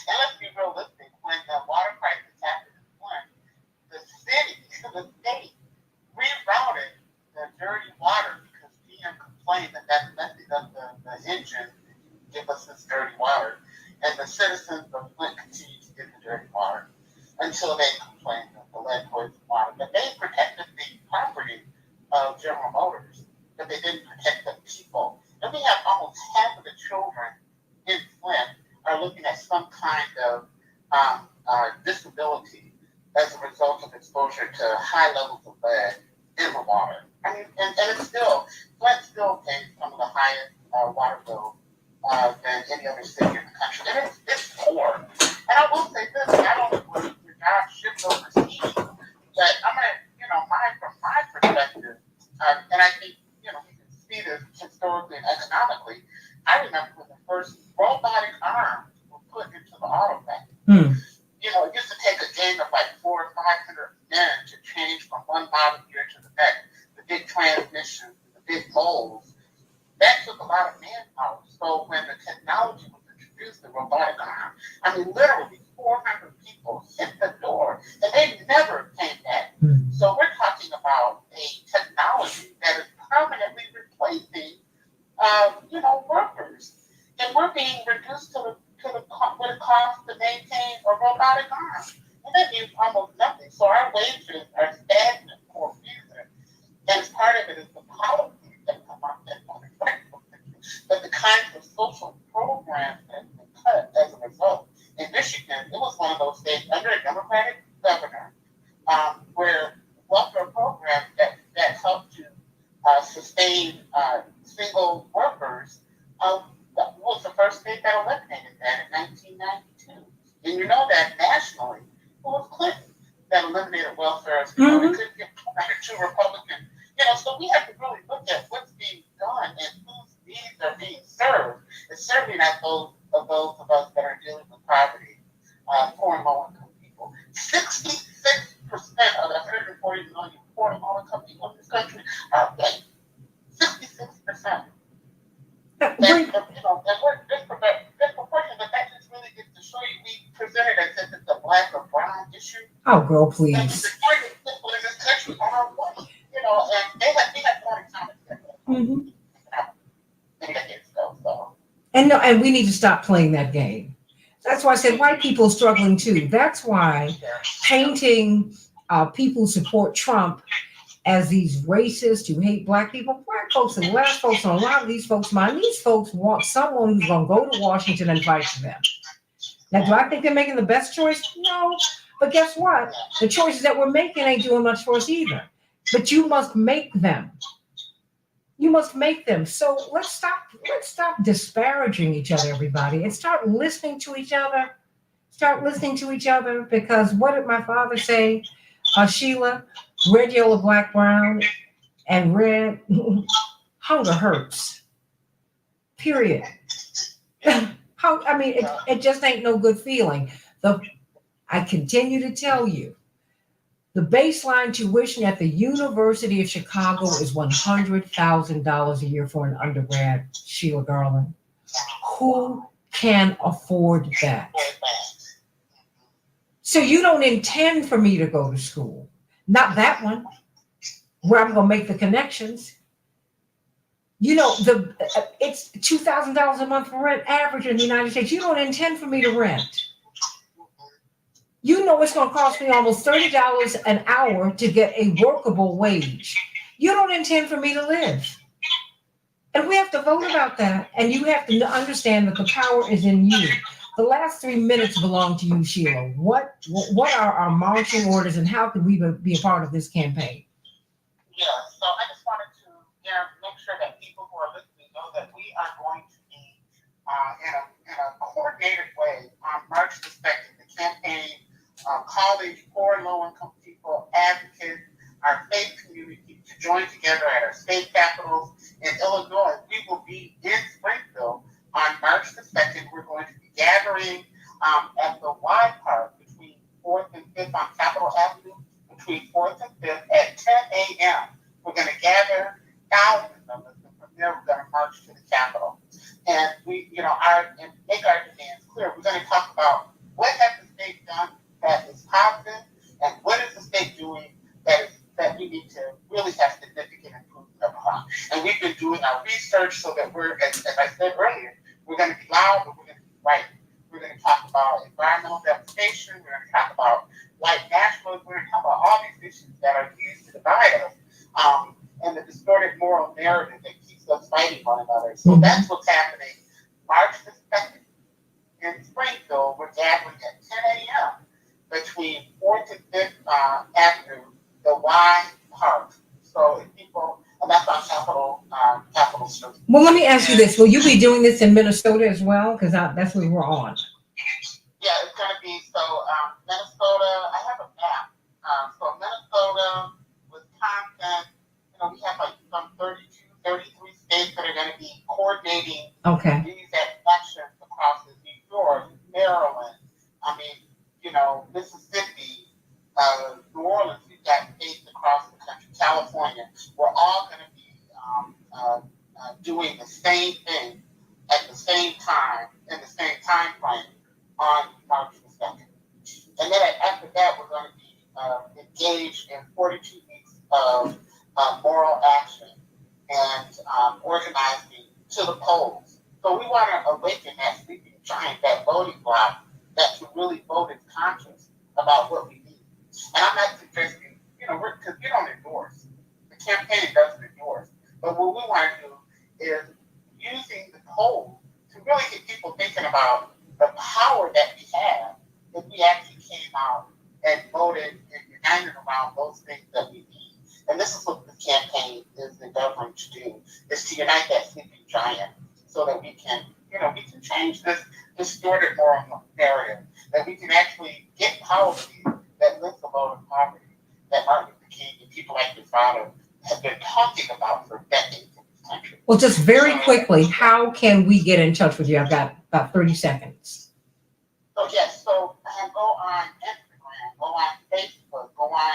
And let's be realistic. When the water crisis happened in Flint, the state rerouted the dirty water because GM complained that that's messing up the engine to give us this dirty water. And the citizens of Flint continued to get the dirty water until they complained of the lead poison water. But they protected the property of General Motors, but they didn't protect the people. And we have almost half of the children in Flint are looking at some kind of disability as a result of exposure to high levels of lead in the water. I mean, and it's Flint still pays some of the highest water bills than any other city in the country. And it's poor. And I will say this, not only was the job shipped overseas, but I'm going to, from my perspective, and I think, we can see this historically and economically, I remember when the first robotic arms were put into the auto factory. It used to take a gang of like 400 or 500 men to change from one model year to the next. The big transmissions, the big molds. That took a lot of manpower. So when the technology was introduced, the robotic arm, literally 400 people hit the door, and they never came back. So we're talking about a technology that is permanently replacing, workers, and we're being reduced to what it costs to maintain a robotic arm. And that means almost nothing. So our wages are stagnant for a reason. And part of it is the policies that come up that but the kinds of social programs that have been cut as a result. In Michigan, it was one of those states under a Democratic governor where welfare programs that helped to sustain single workers was the first state that eliminated that in 1992. And you know that nationally, it was Clinton that eliminated welfare. You know, it couldn't get under two Republican. You know, so we have to really look at what's being done and whose needs are being served. It's certainly not those of us that are dealing with poverty, poor and low-income people. 66% of the 140 million poor and low-income people in this country are white. 66%. And we're disproportionate, but that just really gets to show you we presented as if it's a black or brown issue. Oh, girl, And please. the majority of people in this country are white, you know, and they have more in common than decades ago. So. And we need to stop playing that game. That's why I said white people are struggling too. That's why painting people who support Trump as these racists who hate black people, black folks and last folks, and a lot of these folks mind, these folks want someone who's going to go to Washington and fight for them. Now, do I think they're making the best choice? No. But guess what? The choices that we're making ain't doing much for us either. But you must make them. You must make them. So let's stop disparaging each other, everybody, and start listening to each other. Start listening to each other, because what did my father say? Sheila, red, yellow, black, brown, and red. Hunger hurts. Period. I mean, it just ain't no good feeling. I continue to tell you, the baseline tuition at the University of Chicago is $100,000 a year for an undergrad, Sheila Garland. Who can afford that? So you don't intend for me to go to school. Not that one, where I'm going to make the connections. You know, it's $2,000 a month for rent average in the United States. You don't intend for me to rent. You know it's going to cost me almost $30 an hour to get a workable wage. You don't intend for me to live. And we have to vote about that. And you have to understand that the power is in you. The last 3 minutes belong to you, Sheila. What are our marching orders, and how can we be a part of this campaign? Yeah, so I just wanted to make sure that people who are listening know that we are going to be in a coordinated way on March the 2nd, the campaign, college, poor and low-income people, advocates, our faith community to join together at our state capitals in Illinois. We will be in Springfield on March the 2nd. We're going to be gathering at the Y Park between 4th and 5th on Capitol Avenue, between 4th and 5th at 10 a.m. We're going to gather thousands of us, and from there we're going to march to the Capitol. And we, make our demands clear. We're going to talk about what has the state done that is positive, and what is the state doing that we need to really have significant improvement upon. And we've been doing our research so that we're, as I said earlier, we're going to be loud, but we're going to be right. We're going to talk about environmental devastation. We're going to talk about white nationalism. We're going to talk about all these issues that are used to divide us, and the distorted moral narrative that keeps us fighting one another. So that's what's happening March the 2nd in Springfield. We're gathering at 10 a.m. between 4th and 5th Avenue, the Y Park. So if people, and that's on Capitol Street. Well, let me ask you this. Will you be doing this in Minnesota as well? Because that's where we're on. Yeah, it's going to be, Minnesota, I have a map. So Minnesota, Wisconsin, we have like some 32, 33 states that are going to be coordinating these actions across New York, Maryland, Mississippi, New Orleans. We've got states across the country, California. We're all going to be doing the same thing at the same time, in the same time frame on March the 2nd. And then after that, we're going to be engaged in 42 weeks of moral action and organizing to the polls. So we want to awaken that sleeping giant, that voting bloc, that to really vote its conscience about what we need. And I'm not suggesting, because we don't endorse. The campaign doesn't endorse. But what we want to do is using the polls to really get people thinking about the power that we have if we actually came out and voted and united around those things that we need. And this is what the campaign is endeavoring to do, is to unite that sleeping giant so that we can change this distorted moral narrative, that we can actually get policies that lift the load of poverty that Martin Luther King and people like your father have been talking about for decades in this country. Well, just very quickly, how can we get in touch with you? I've got about 30 seconds. So yes, so go on Instagram, go on Facebook, go on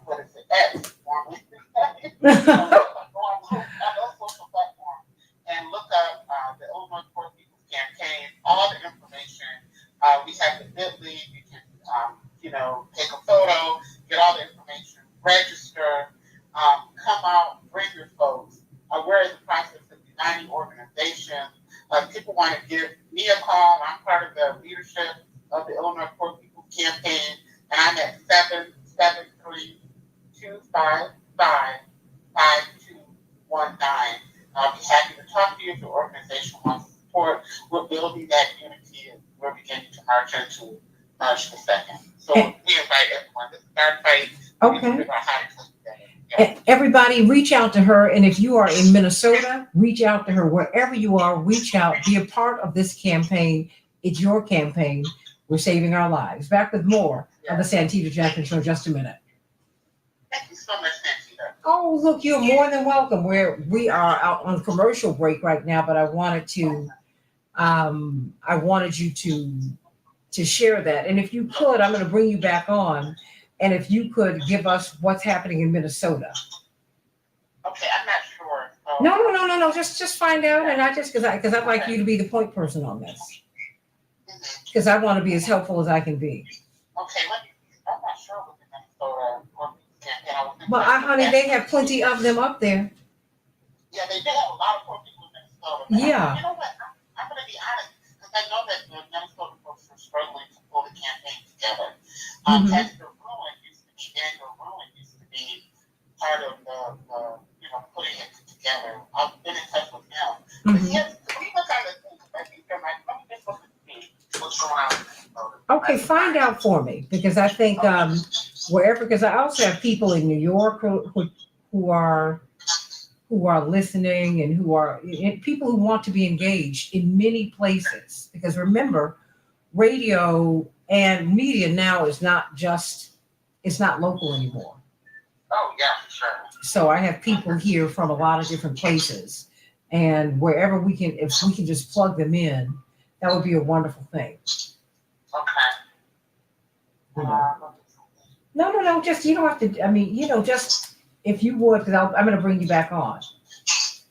what is it? X, formerly. Go on those social platforms and look up the Illinois Poor People's Campaign. All the information. We have the bit.ly. You can take a photo, get all the information, register, come out, bring your folks. We're in the process of uniting organizations. People want to give me a call. I'm part of the leadership of the Illinois Poor People's Campaign, and I'm at 773-255-5219. I'll be happy to talk to you if your organization wants support. We're building that unity, and we're beginning to march into March the 2nd. So we invite everyone to start fight. Okay. And everybody, reach out to her. And if you are in Minnesota, reach out to her. Wherever you are, reach out. Be a part of this campaign. It's your campaign. We're saving our lives. Back with more of the Santita Jackson Show in just a minute. Thank you so much, Santita. Oh, look, you're more than welcome. We are out on commercial break right now, but I wanted you to share that. And if you could, I'm going to bring you back on. And if you could give us what's happening in Minnesota. Okay, I'm not sure. So. No. Just find out. And because I'd like you to be the point person on this. Because I want to be as helpful as I can be. Okay, I'm not sure what the Minnesota campaign. Well, honey, they have plenty of them up there. Yeah, they do have a lot of poor people in Minnesota. Yeah. You know what? I'm going to be honest, because I know that the Minnesota folks are struggling to pull the campaign together. Pastor Ruin used to be, Daniel Ruin used to be part of the putting it together. I've been in touch with him. But yes, we look at the things. I think they're like, let me just look at what's going on in Minnesota. Okay, find out for me, because I think wherever, because I also have people in New York who are listening and who are people who want to be engaged in many places. Because remember, radio and media now is not local anymore. Oh yeah, for sure. So I have people here from a lot of different places, and wherever if we can just plug them in, that would be a wonderful thing. Okay. No, just, you don't have to, just if you would, because I'm going to bring you back on.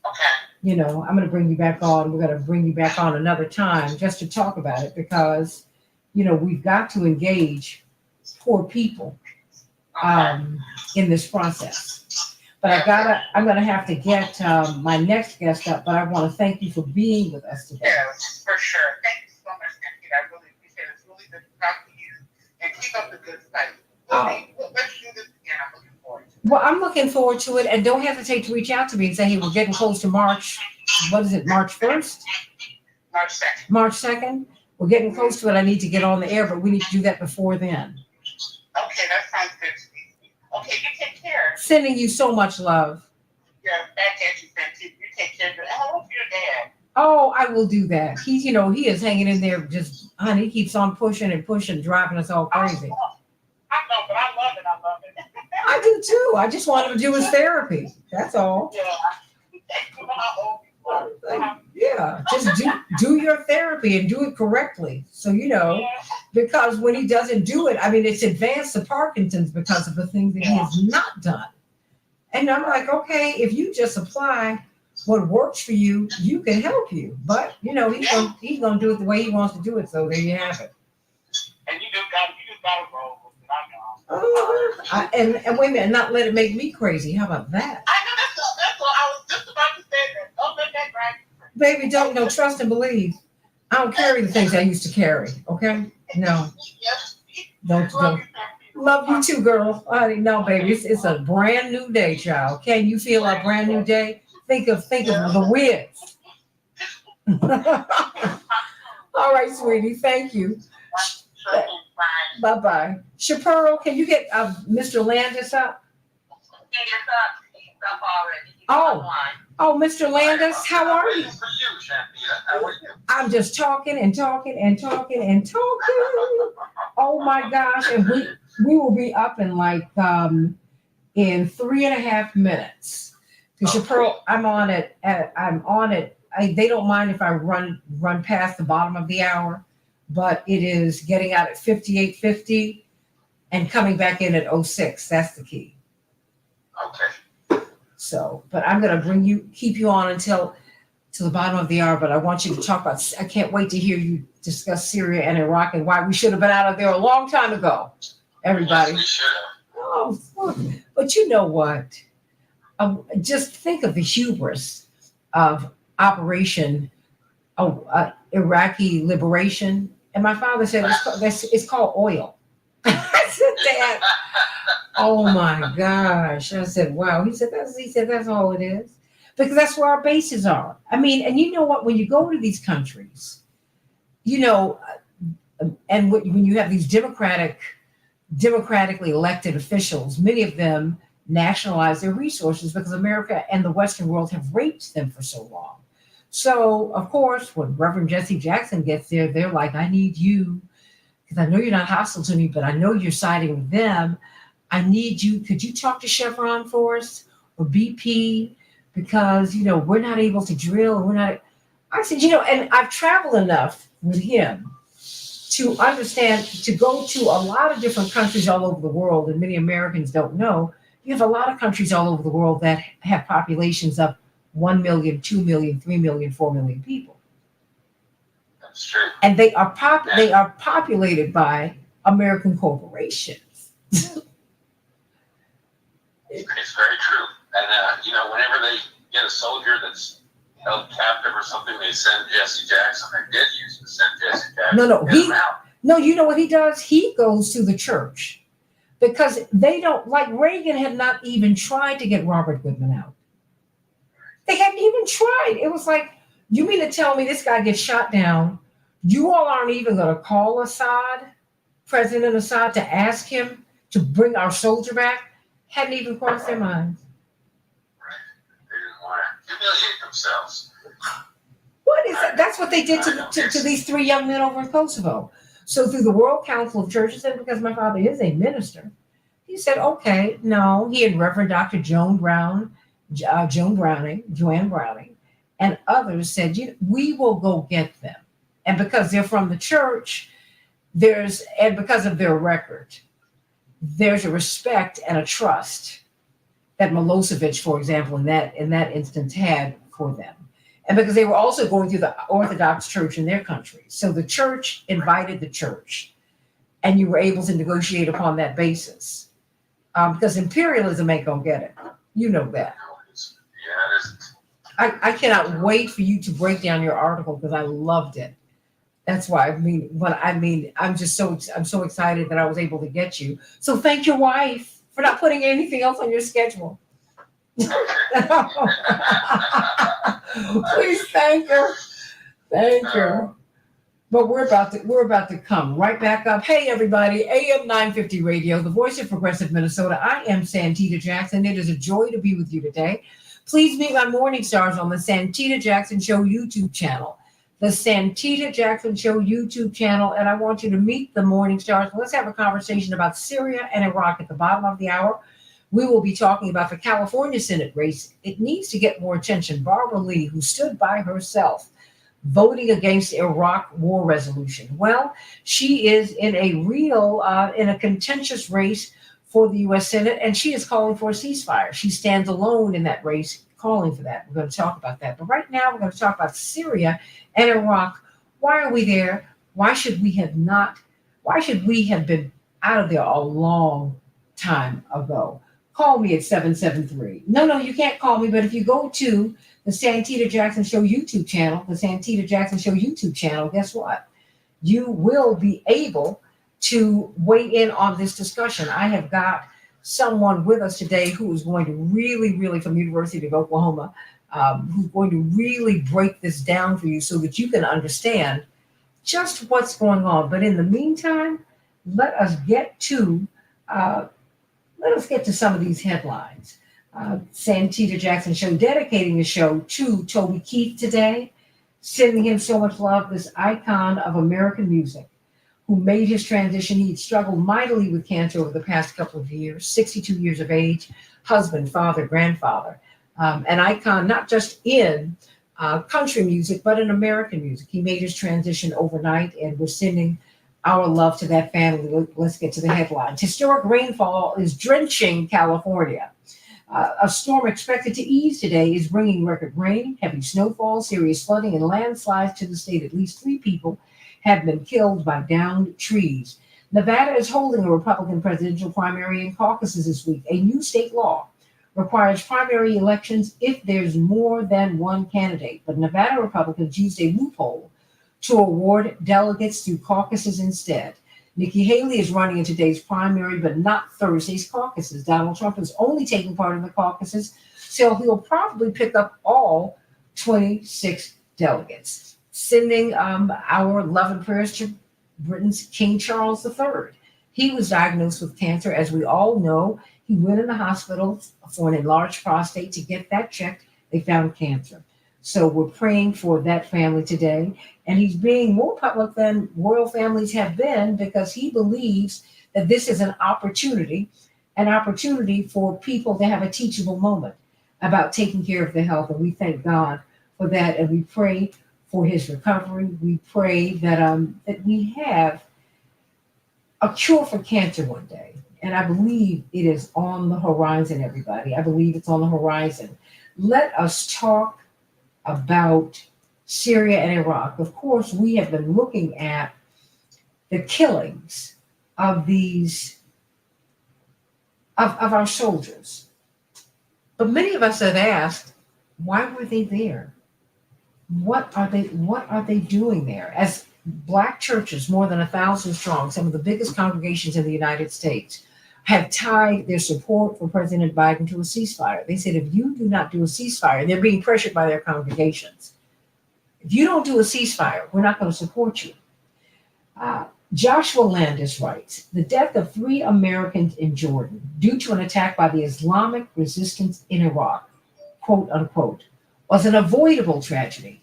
Okay. I'm going to bring you back on. We're going to bring you back on another time just to talk about it, because, we've got to engage poor people in this process. But I'm going to have to get my next guest up, but I want to thank you for being with us today. Yes, for sure. Thank you so much, Santita. I really appreciate it. It's really good to talk to you, and keep up the good fight. Let's do this again. I'm looking forward to it. Well, I'm looking forward to it, and don't hesitate to reach out to me and say, hey, we're getting close to March. What is it, March 1st? March 2nd. March 2nd? We're getting close to it. I need to get on the air, but we need to do that before then. Okay, that sounds good to me. Okay, you take care. Sending you so much love. Yeah, back at you, Santita. You take care. Hello to your dad. Oh, I will do that. He's, he is hanging in there. Just, honey, he keeps on pushing, driving us all crazy. I know, but I love it. I do too. I just want him to do his therapy. That's all. Yeah. Yeah, just do your therapy and do it correctly. So, because when he doesn't do it, it's advanced to Parkinson's because of the things that he has not done. And I'm like, okay, if you just apply what works for you, you can help you. But, he's going to do it the way he wants to do it. So there you have it. And you just got to roll with it. I know. And wait a minute, not let it make me crazy. How about that? I know, that's what I was just about to say. That. Don't let that drive you crazy. Baby, don't trust and believe. I don't carry the things I used to carry. Okay? No. Yes. Don't. Love you too, girl. No, baby, it's a brand new day, child. Can you feel a brand new day? Think of the Wiz. All right, sweetie. Thank you. Bye-bye. Shapiro, can you get Mr. Landis up? stuff already. He's Oh. online. Oh, Mr. Landis, how are you? Waiting for you, Santita. How are you? I'm just talking and talking and talking and talking. Oh my gosh. And we will be up in like in 3.5 minutes. Because Pearl, I'm on it. They don't mind if I run past the bottom of the hour, but it is getting out at 58:50 and coming back in at 06. That's the key. Okay. So, but I'm gonna keep you on until to the bottom of the hour. But I want you to talk about. I can't wait to hear you discuss Syria and Iraq and why we should have been out of there a long time ago. Everybody. Yes, we should have. Oh, but you know what? Just think of the hubris of Operation Iraqi Liberation. And my father said it's called oil. I said that. Oh my gosh. I said, wow. He said that's all it is. Because that's where our bases are. I mean, and you know what? When you go to these countries, you know, and when you have these democratically elected officials, many of them nationalize their resources because America and the Western world have raped them for so long. So, of course, when Reverend Jesse Jackson gets there, they're like, I need you, because I know you're not hostile to me, but I know you're siding with them. I need you. Could you talk to Chevron for us or BP? Because, you know, we're not able to drill. I said, you know, and I've traveled enough with him to understand, to go to a lot of different countries all over the world, and many Americans don't know, you have a lot of countries all over the world that have populations of 1 million, 2 million, 3 million, 4 million people. That's true. And they are populated by American corporations. It's very true. And, you know, whenever they get a soldier that's held captive or something, they send Jesse Jackson. They did used to send Jesse Jackson. No, you know what he does? He goes to the church because they don't, like Reagan had not even tried to get Robert Goodman out. They hadn't even tried. It was like, you mean to tell me this guy gets shot down? You all aren't even going to call Assad, President Assad, to ask him to bring our soldier back? Hadn't even crossed their minds. Right. They didn't want to humiliate themselves. What is that? That's what they did to these 3 young men over in Kosovo. So through the World Council of Churches, and because my father is a minister, he said, okay, no, he and Reverend Dr. Joanne Browning, and others said, we will go get them. And because they're from the church, and because of their record, there's a respect and a trust that Milosevic, for example, in that instance had for them. And because they were also going through the Orthodox Church in their country. So the church invited the church, and you were able to negotiate upon that basis. Because imperialism ain't going to get it. You know that. Yeah, it isn't. I cannot wait for you to break down your article because I loved it. That's why I'm so excited that I was able to get you. So thank your wife for not putting anything else on your schedule. Please thank her. Thank her. But we're about to come right back up. Hey everybody, AM 950 Radio, the voice of progressive Minnesota. I am Santita Jackson. It is a joy to be with you today. Please meet my morning stars on the Santita Jackson Show YouTube channel. The Santita Jackson Show YouTube channel, and I want you to meet the morning stars. Let's have a conversation about Syria and Iraq at the bottom of the hour. We will be talking about the California Senate race. It needs to get more attention. Barbara Lee, who stood by herself, voting against Iraq war resolution. Well, she is in a contentious race for the U.S. Senate, and she is calling for a ceasefire. She stands alone in that race, calling for that. We're going to talk about that. But right now, we're going to talk about Syria and Iraq. Why are we there? Why should we have been out of there a long time ago? Call me at 773. No, you can't call me. But if you go to the Santita Jackson Show YouTube channel, guess what? You will be able to weigh in on this discussion. I have got someone with us today who is going to really from University of Oklahoma, who's going to really break this down for you so that you can understand just what's going on. But in the meantime, let us get to some of these headlines. Santita Jackson Show, dedicating the show to Toby Keith today, sending him so much love, this icon of American music who made his transition. He had struggled mightily with cancer over the past couple of years, 62 years of age, husband, father, grandfather, an icon not just in country music, but in American music. He made his transition overnight, and we're sending our love to that family. Let's get to the headlines. Historic rainfall is drenching California. A storm expected to ease today is bringing record rain, heavy snowfall, serious flooding, and landslides to the state. At least 3 people have been killed by downed trees. Nevada is holding a Republican presidential primary and caucuses this week. A new state law requires primary elections if there's more than one candidate. But Nevada Republicans used a loophole to award delegates through caucuses instead. Nikki Haley is running in today's primary, but not Thursday's caucuses. Donald Trump is only taking part in the caucuses, so he'll probably pick up all 26 delegates. Sending our love and prayers to Britain's King Charles III. He was diagnosed with cancer. As we all know, he went in the hospital for an enlarged prostate to get that checked. They found cancer. So we're praying for that family today. And he's being more public than royal families have been because he believes that this is an opportunity for people to have a teachable moment about taking care of their health. And we thank God for that. And we pray for his recovery. We pray that we have a cure for cancer one day. And I believe it is on the horizon, everybody. I believe it's on the horizon. Let us talk about Syria and Iraq. Of course, we have been looking at the killings of of our soldiers. But many of us have asked, why were they there? What are they doing there? As Black churches, more than 1,000 strong, some of the biggest congregations in the United States, have tied their support for President Biden to a ceasefire. They said, if you do not do a ceasefire, they're being pressured by their congregations. If you don't do a ceasefire, we're not going to support you. Joshua Landis writes, the death of 3 Americans in Jordan due to an attack by the Islamic resistance in Iraq, quote unquote, was an avoidable tragedy.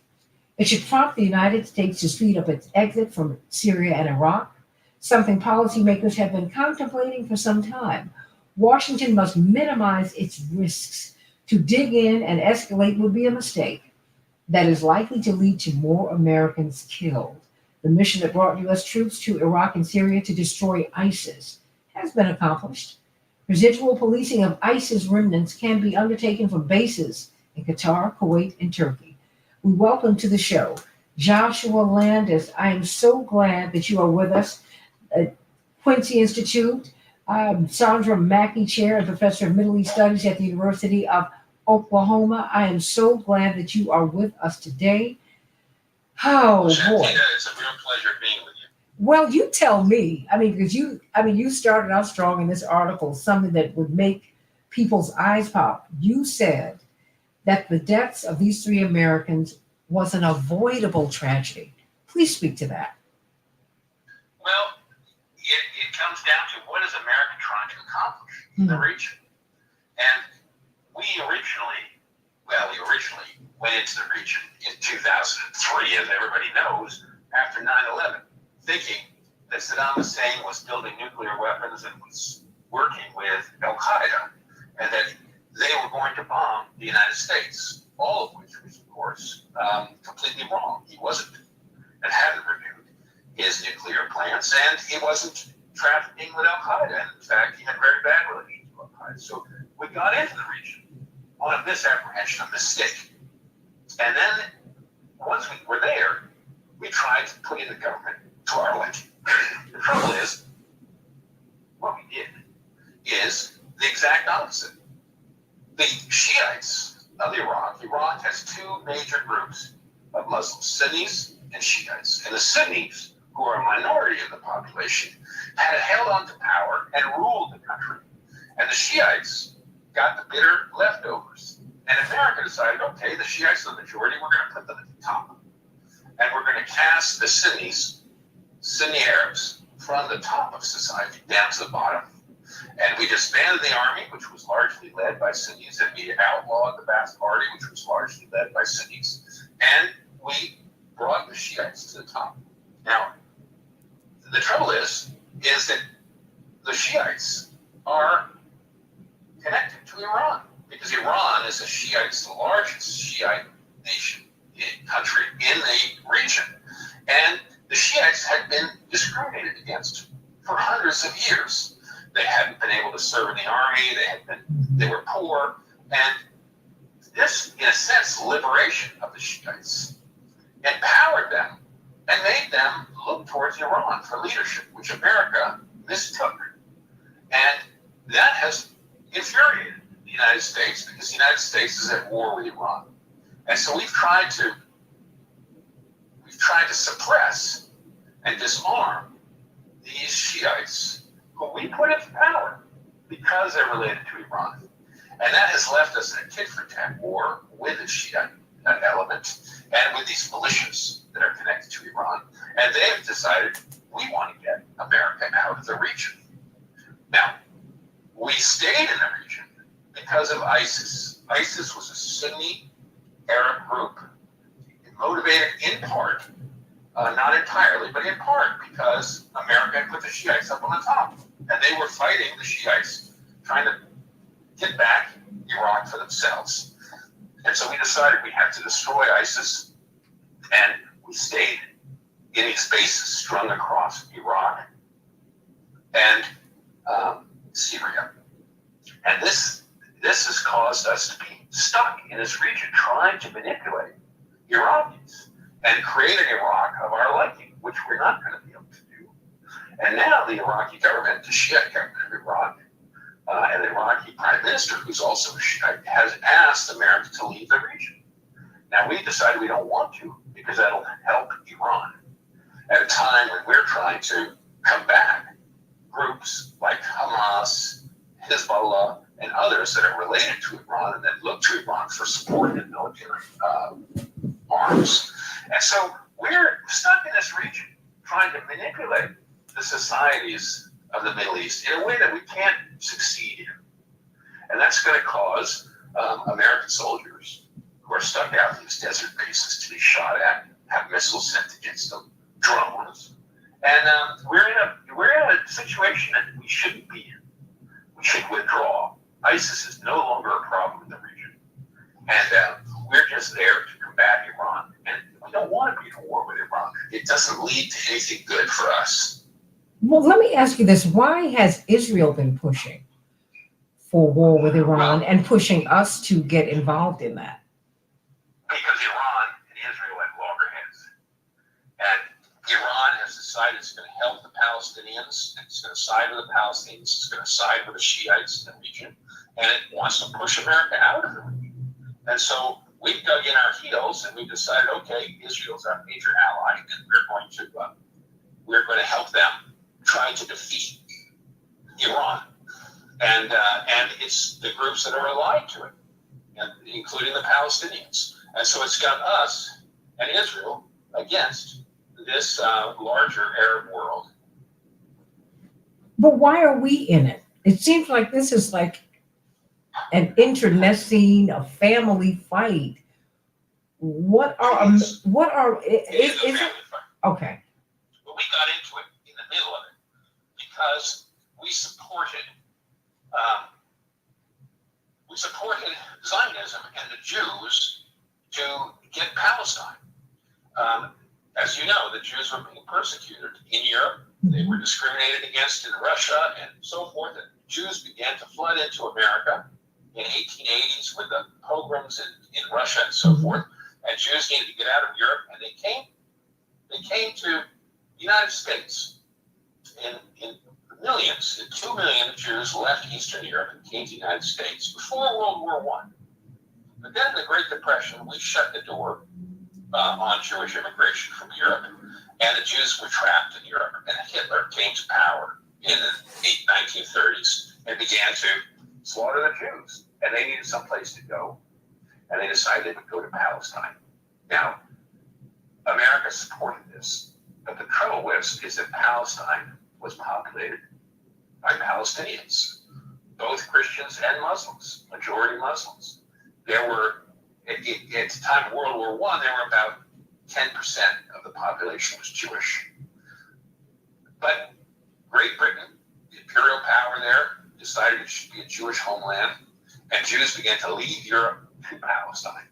It should prompt the United States to speed up its exit from Syria and Iraq, something policymakers have been contemplating for some time. Washington must minimize its risks. To dig in and escalate would be a mistake that is likely to lead to more Americans killed. The mission that brought U.S. troops to Iraq and Syria to destroy ISIS has been accomplished. Residual policing of ISIS remnants can be undertaken from bases in Qatar, Kuwait, and Turkey. We welcome to the show Joshua Landis. I am so glad that you are with us. Quincy Institute, Sandra Mackey Chair and Professor of Middle East Studies at the University of Oklahoma. I am so glad that you are with us today. Oh, boy. Santita, it's a real pleasure being with you. Well, you tell me. Because you started out strong in this article, something that would make people's eyes pop. You said that the deaths of these 3 Americans was an avoidable tragedy. Please speak to that. Well, it comes down to what is America trying to accomplish in the region. And we originally went into the region in 2003, as everybody knows, after 9/11, thinking that Saddam Hussein was building nuclear weapons and was working with Al Qaeda, and that they were going to bomb the United States, all of which was, of course, completely wrong. He wasn't and hadn't renewed his nuclear plans, and he wasn't trafficking with Al Qaeda. And in fact, he had very bad relations with Al Qaeda. So we got into the region on a misapprehension, a mistake. And then once we were there, we tried to put in the government to our liking. The trouble is, what we did is the exact opposite. The Shiites of Iraq has 2 major groups of Muslims, Sunnis and Shiites. And the Sunnis, who are a minority of the population, had held on to power and ruled the country. And the Shiites got the bitter leftovers. And America decided, okay, the Shiites are the majority, we're going to put them at the top. And we're going to cast the Sunnis, Sunni Arabs, from the top of society down to the bottom. And we disbanded the army, which was largely led by Sunnis, and we outlawed the Ba'ath Party, which was largely led by Sunnis, and we brought the Shiites to the top. Now, the trouble is that the Shiites are connected to Iran, because Iran is the largest Shiite country in the region. And the Shiites had been discriminated against for hundreds of years. They hadn't been able to serve in the army, they were poor, and this, in a sense, liberation of the Shiites empowered them and made them look towards Iran for leadership, which America mistook. And that has infuriated the United States, because the United States is at war with Iran. And so we've tried to suppress and disarm these Shiites who we put into power because they're related to Iran. And that has left us in a tit-for-tat war with the Shiite element and with these militias that are connected to Iran. And they've decided we want to get America out of the region. Now, we stayed in the region because of ISIS. ISIS was a Sunni Arab group, motivated in part, not entirely, but in part because America had put the Shiites up on the top. And they were fighting the Shiites, trying to get back Iraq for themselves. And so we decided we had to destroy ISIS, and we stayed in these bases strung across Iraq and Syria. And this has caused us to be stuck in this region, trying to manipulate Iraqis and create an Iraq of our liking, which we're not going to be able to do. And now the Iraqi government, the Shiite government of Iraq, and the Iraqi prime minister, who's also a Shiite, has asked America to leave the region. Now, we decided we don't want to, because that'll help Iran at a time when we're trying to combat groups like Hamas, Hezbollah, and others that are related to Iran and that look to Iran for support in military arms. And so we're stuck in this region trying to manipulate the societies of the Middle East in a way that we can't succeed in. And that's going to cause American soldiers who are stuck out in these desert bases to be shot at, have missiles sent against them, drones. And we're in a situation that we shouldn't be in. We should withdraw. ISIS is no longer a problem in the region. And we're just there to combat Iran. And we don't want to be in a war with Iran. It doesn't lead to anything good for us. Well, let me ask you this. Why has Israel been pushing for war with Iran and pushing us to get involved in that? Because Iran and Israel have loggerheads. And Iran has decided it's going to help the Palestinians, and it's going to side with the Palestinians, it's going to side with the Shiites in the region, and it wants to push America out of the region. And so we've dug in our heels, and we've decided, okay, Israel's our major ally, and we're going to help them try to defeat Iran. And it's the groups that are allied to it, including the Palestinians. And so it's got us and Israel against this larger Arab world. But why are we in it? It seems like this is like an internecine, a family fight. What are It is a family fight. Okay? But we got into it in the middle of it because we supported Zionism and the Jews to get Palestine. As you know, the Jews were being persecuted in Europe. They were discriminated against in Russia and so forth. And Jews began to flood into America in 1880s with the pogroms in Russia and so forth. And Jews needed to get out of Europe, and they came to the United States in millions. 2 million Jews left Eastern Europe and came to the United States before World War I. But then in the Great Depression, we shut the door on Jewish immigration from Europe, and the Jews were trapped in Europe, and Hitler came to power in the 1930s and began to slaughter the Jews, and they needed some place to go, and they decided they would go to Palestine. Now, America supported this, but the trouble is that Palestine was populated by Palestinians, both Christians and Muslims, majority Muslims. There were, at the time of World War I, there were about 10% of the population was Jewish. But Great Britain, the imperial power there, decided it should be a Jewish homeland, and Jews began to leave Europe to Palestine.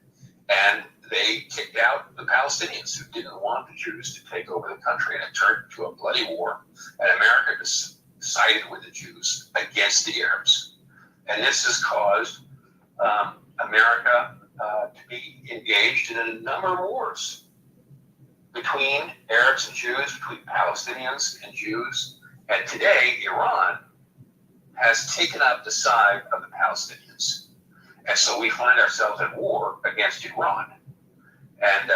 And they kicked out the Palestinians who didn't want the Jews to take over the country, and it turned into a bloody war. And America sided with the Jews against the Arabs. And this has caused America to be engaged in a number of wars between Arabs and Jews, between Palestinians and Jews. And today, Iran has taken up the side of the Palestinians. And so we find ourselves at war against Iran. And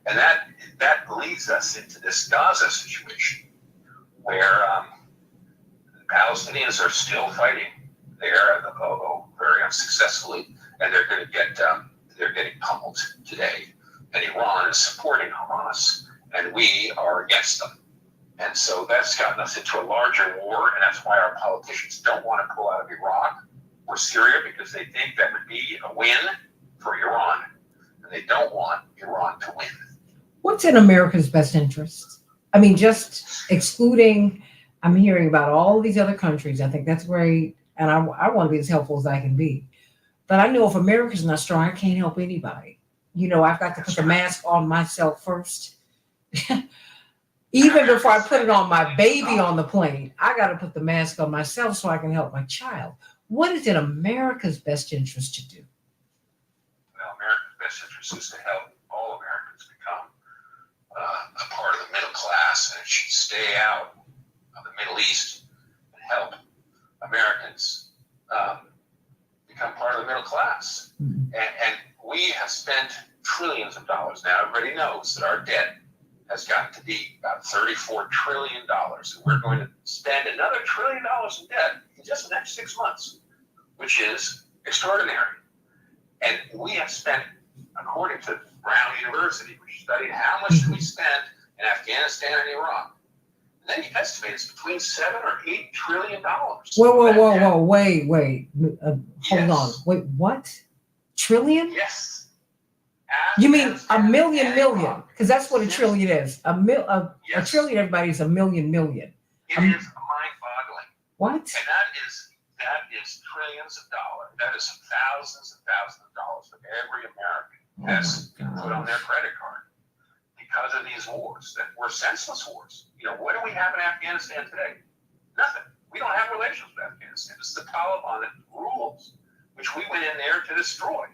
that leads us into this Gaza situation where the Palestinians are still fighting there, although very unsuccessfully, and they're getting pummeled today. And Iran is supporting Hamas, and we are against them. And so that's gotten us into a larger war, and that's why our politicians don't want to pull out of Iraq or Syria, because they think that would be a win for Iran, and they don't want Iran to win. What's in America's best interest? I mean, just excluding, I'm hearing about all these other countries. I think that's great, and I want to be as helpful as I can be. But I know if America's not strong, I can't help anybody. You know, I've got to put the mask on myself first. Even before I put it on my baby on the plane, I got to put the mask on myself so I can help my child. What is in America's best interest to do? Well, America's best interest is to help all Americans become a part of the middle class, and it should stay out of the Middle East and help Americans become part of the middle class. Mm-hmm. And we have spent trillions of dollars. Now, everybody knows that our debt has gotten to be about $34 trillion. And we're going to spend another $1 trillion in debt in just the next 6 months, which is extraordinary. And we have spent, according to Brown University, which studied how much we spent in Afghanistan and Iraq. And then you estimate it's between $7 or $8 trillion. Whoa, wait. Hold on. Yes. Wait, what? Trillion? Yes. You mean a Afghanistan million? and Iraq. Because that's what a trillion is. A Yes. trillion, everybody, is a million. It is mind-boggling. What? And that is trillions of dollars. That is thousands and thousands of dollars that every American has put on their credit card because of these wars that were senseless wars. You know, what do we have in Afghanistan today? Nothing. We don't have relations with Afghanistan. It's the Taliban that rules, which we went in there to destroy.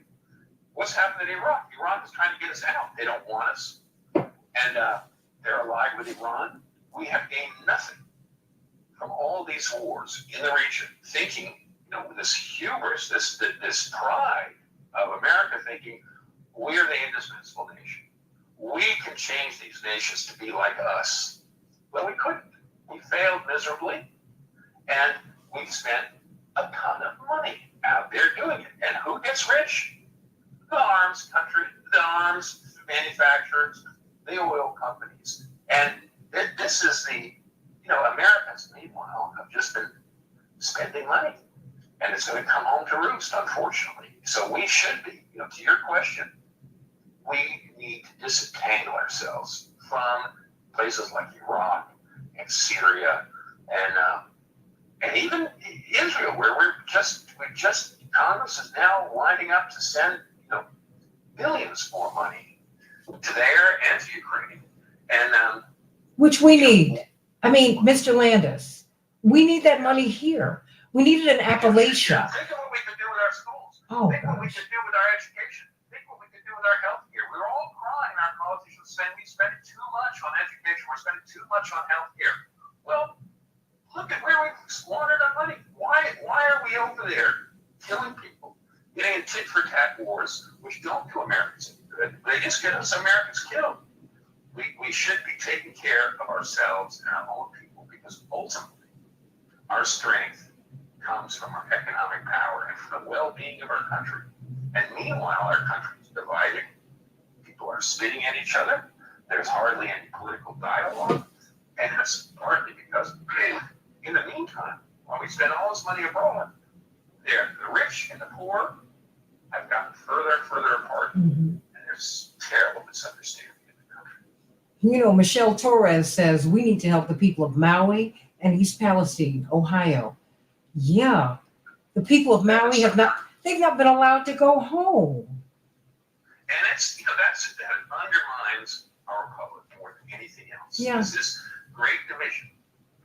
What's happened in Iraq? Iraq is trying to get us out. They don't want us. And they're allied with Iran. We have gained nothing from all these wars in the region, thinking, you know, with this hubris, this pride of America thinking we're the indispensable nation. We can change these nations to be like us. Well, we couldn't. We failed miserably, and we've spent a ton of money out there doing it. And who gets rich? The arms country, the arms manufacturers, the oil companies. And this is Americans, meanwhile, have just been spending money. And it's going to come home to roost, unfortunately. So we should be, to your question, we need to disentangle ourselves from places like Iraq and Syria and even Israel, where Congress is now lining up to send billions more money to there and to Ukraine, and which we need. I mean, Mr. Landis, we need that money here. We need it in Appalachia. Think of what we could do with our schools. Oh, Think what we could do with our education. Think what we could do with our health care. We're all crying, our politicians saying we spend too much on education, we're spending too much on health care. Well, look at where we've squandered our money. Why are we over there killing people, getting in tit-for-tat wars, which don't do Americans any good? They just get us Americans killed. We should be taking care of ourselves and our own people, because ultimately our strength comes from our economic power and from the well-being of our country. And meanwhile, our country is divided. People are spitting at each other. There's hardly any political dialogue. And that's partly because in the meantime, while we spend all this money abroad. The rich and the poor have gotten further and further apart, and there's terrible misunderstanding in the country. You know, Michelle Torres says we need to help the people of Maui and East Palestine, Ohio. Yeah, the people of Maui they've not been allowed to go home. And that undermines our republic more than anything else. Yeah. There's this great division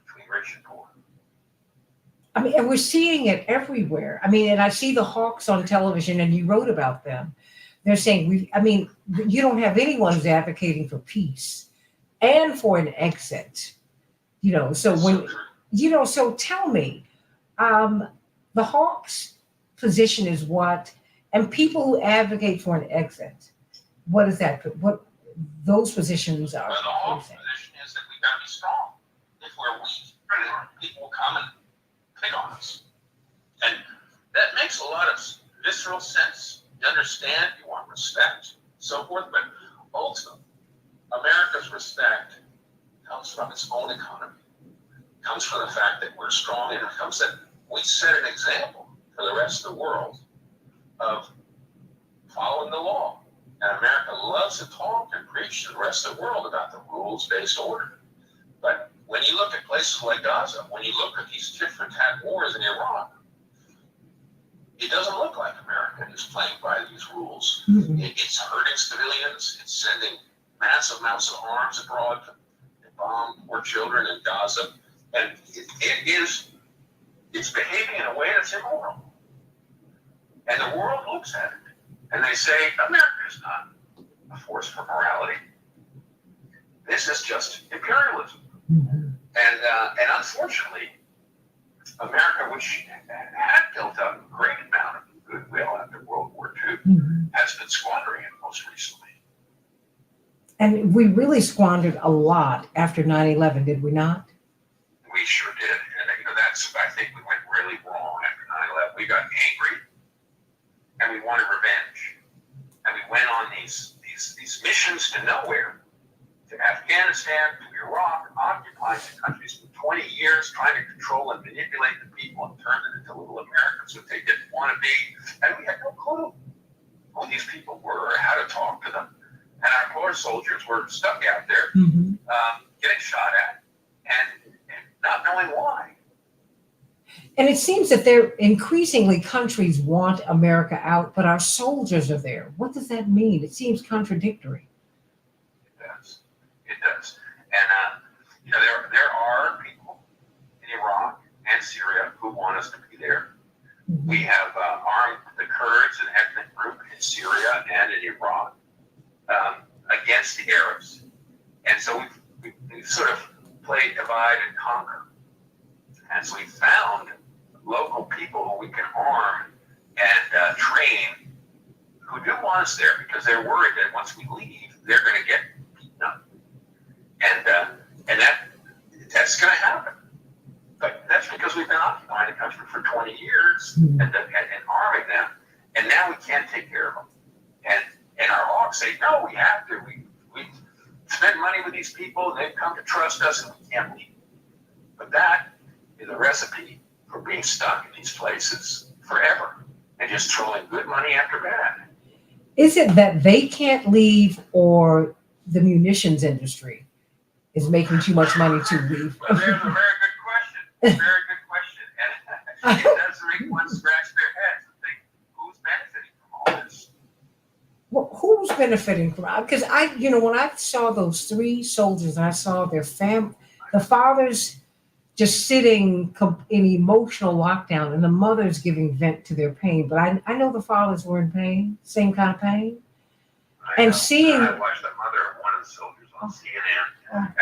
between rich and poor. I mean, and we're seeing it everywhere. I mean, and I see the Hawks on television, and you wrote about them. They're saying, you don't have anyone who's advocating for peace and for an exit. You know, so so tell me, the Hawks' position is what, and people who advocate for an exit, what is that? What those positions are? Well, the Hawks' position is that we've got to be strong. If we're weak, people will come and pick on us. And that makes a lot of visceral sense. You understand, you want respect, so forth, but ultimately, America's respect comes from its own economy. It comes from the fact that we're strong, and it comes that we set an example for the rest of the world of following the law. And America loves to talk and preach to the rest of the world about the rules-based order. But when you look at places like Gaza, when you look at these tit-for-tat wars in Iraq, it doesn't look like America is playing by these rules. It's hurting civilians. It's sending massive amounts of arms abroad to bomb poor children in Gaza. And it's behaving in a way that's immoral. And the world looks at it, and they say, America is not a force for morality. This is just imperialism. And unfortunately, America, which had built up a great amount of goodwill after World War II, has been squandering it most recently. And we really squandered a lot after 9/11, did we not? We sure did. And I think we went really wrong after 9/11. We got angry, and we wanted revenge. And we went on these missions to nowhere, to Afghanistan, to Iraq, occupying the countries for 20 years, trying to control and manipulate the people and turn them into little Americans that they didn't want to be. And we had no clue who these people were or how to talk to them. And our poor soldiers were stuck out there, getting shot at, and not knowing why. And it seems that increasingly countries want America out, but our soldiers are there. What does that mean? It seems contradictory. It does. And, there are people in Iraq and Syria who want us to be there. We have armed the Kurds, an ethnic group in Syria and in Iraq, against the Arabs. And so we've sort of played divide and conquer. And so we found local people who we can arm and train who do want us there because they're worried that once we leave, they're going to get beaten up. And that's going to happen. But that's because we've been occupying the country for 20 years and arming them. And now we can't take care of them. And our Hawks say, no, we have to. We spend money with these people, and they've come to trust us, and we can't leave. But that is a recipe for being stuck in these places forever and just throwing good money after bad. Is it that they can't leave, or the munitions industry is making too much money to leave? Well, there's a very good question. Very good question. And it does make one scratch their heads and think, who's benefiting from all this? Well, who's benefiting from it? Because when I saw those 3 soldiers, and I saw their the fathers just sitting in emotional lockdown, and the mothers giving vent to their pain. But I know the fathers were in pain, same kind of pain. I watched the mother of one of the soldiers on CNN, and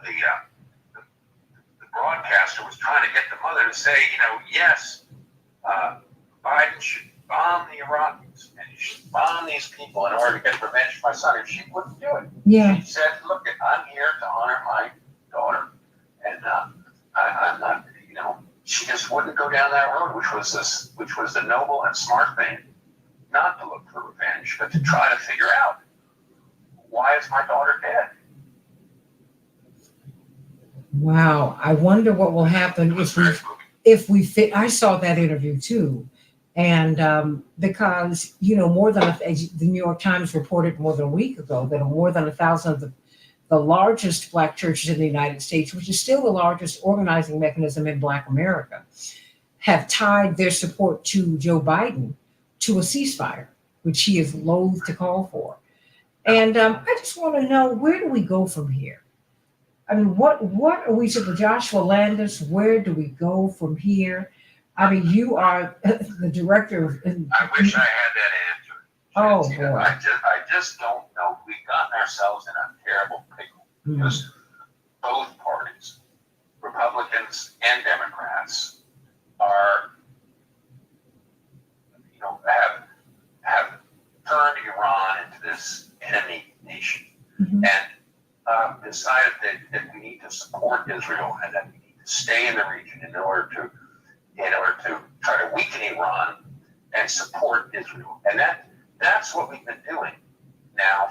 the broadcaster was trying to get the mother to say, yes, Biden should bomb the Iraqis and he should bomb these people in order to get revenge for my son, and she wouldn't do it. Yeah. She said, look, I'm here to honor my daughter, and I'm not, she just wouldn't go down that road, which was the noble and smart thing, not to look for revenge, but to try to figure out, why is my daughter dead? Wow. I wonder what will happen It was if we very moving. fit. I saw that interview too. And because, more than as the New York Times reported more than a week ago that more than 1,000 of the largest Black churches in the United States, which is still the largest organizing mechanism in Black America, have tied their support to Joe Biden to a ceasefire, which he is loath to call for. And I just want to know, where do we go from here? I mean, what are we to Joshua Landis? Where do we go from here? I mean, you are the director of. I wish I had that answer. Oh, Santita. boy. I just don't know. We've gotten ourselves in a terrible pickle Mm. because both parties, Republicans and Democrats, are, have turned Iran into this enemy nation Mhm. and decided that we need to support Israel and that we need to stay in the region in order to try to weaken Iran and support Israel. And that's what we've been doing now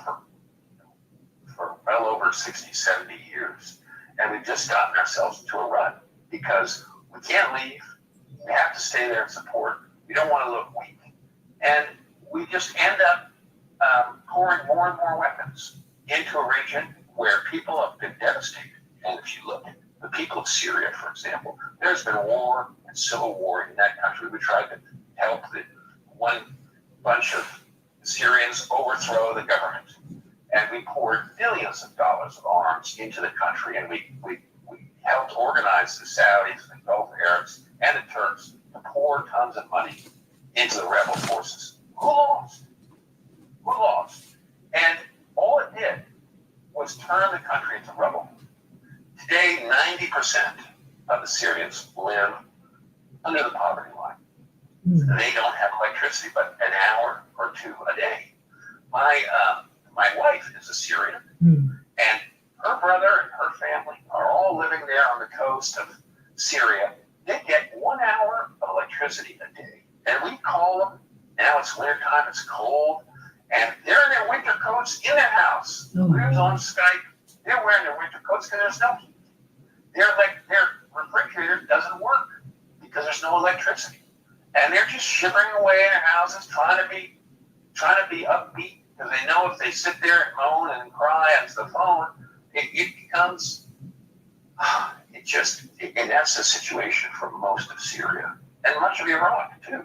for well over 60, 70 years. And we've just gotten ourselves into a rut because we can't leave. We have to stay there and support. We don't want to look weak. And we just end up pouring more and more weapons into a region where people have been devastated. And if you look at the people of Syria, for example, there's been war and civil war in that country. We tried to help one bunch of Syrians overthrow the government. And we poured billions of dollars of arms into the country. And we helped organize the Saudis, the Gulf Arabs, and the Turks to pour tons of money into the rebel forces. Who lost? Who lost? And all it did was turn the country into rubble. Today, 90% of the Syrians live under the poverty line. Mm. They don't have electricity but an hour or two a day. My wife is a Syrian, Mm. and her brother and her family are all living there on the coast of Syria. They get 1 hour of electricity a day. And we call them, now it's wintertime, it's cold, and they're in their winter coats in their house. Oh, We're my. on Skype, they're wearing their winter coats because there's no heat. Their refrigerator doesn't work because there's no electricity. And they're just shivering away in their houses, trying to be upbeat, because they know if they sit there and moan and cry into the phone, it becomes, and that's the situation for most of Syria and much of Iraq too.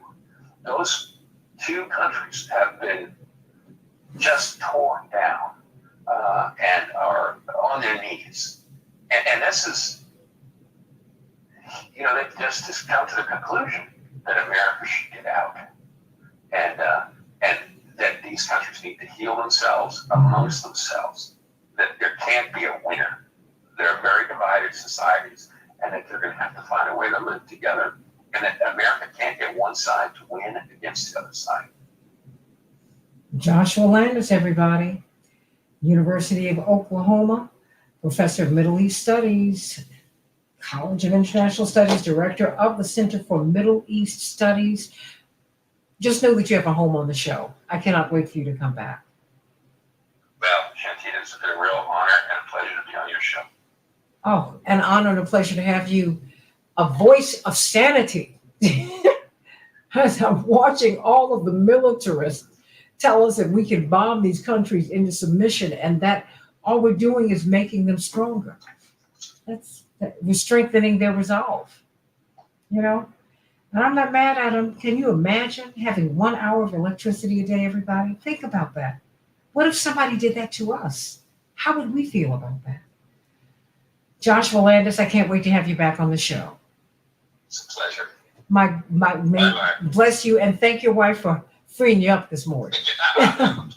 Those two countries have been just torn down and are on their knees. And this is, they've just come to the conclusion that America should get out. And that these countries need to heal themselves amongst themselves. That there can't be a winner. They're very divided societies, and that they're going to have to find a way to live together. And that America can't get one side to win against the other side. Joshua Landis, everybody, University of Oklahoma, professor of Middle East Studies, College of International Studies, director of the Center for Middle East Studies. Just know that you have a home on the show. I cannot wait for you to come back. Well, Santita, it's been a real honor and a pleasure to be on your show. Oh, an honor and a pleasure to have you, a voice of sanity. As I'm watching all of the militarists tell us that we can bomb these countries into submission and that all we're doing is making them stronger. We're strengthening their resolve, And I'm not mad at them. Can you imagine having 1 hour of electricity a day, everybody? Think about that. What if somebody did that to us? How would we feel about that? Joshua Landis, I can't wait to have you back on the show. It's a pleasure. My Bye-bye. bless you, and thank your wife for freeing you up this morning. All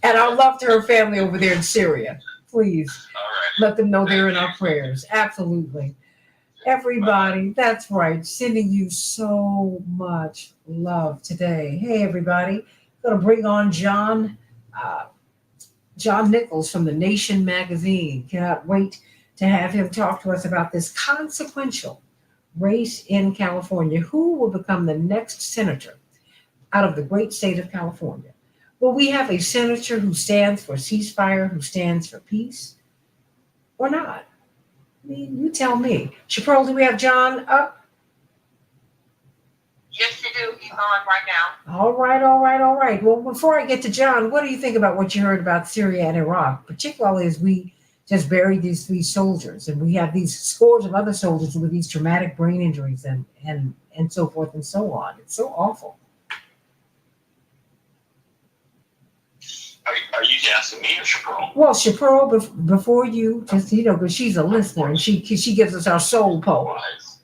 And our love to her family over there in Syria. Please right. let them know they're in our prayers. Absolutely. Everybody, that's right. Sending you so much love today. Hey, everybody. Going to bring on John Nichols from The Nation magazine. Cannot wait to have him talk to us about this consequential race in California. Who will become the next senator out of the great state of California? Will we have a senator who stands for ceasefire, who stands for peace, or not? You tell me. Chaparral, do we have John up? Yes, you do. He's on right now. All right, all right, all right. Well, before I get to John, what do you think about what you heard about Syria and Iraq, particularly as we just buried these three soldiers, and we have these scores of other soldiers with these traumatic brain injuries and so forth and so on. It's so awful. Are you asking me or Chaparral? Well, Chaparral, before you, just because she's a listener and she gives us our soul poem.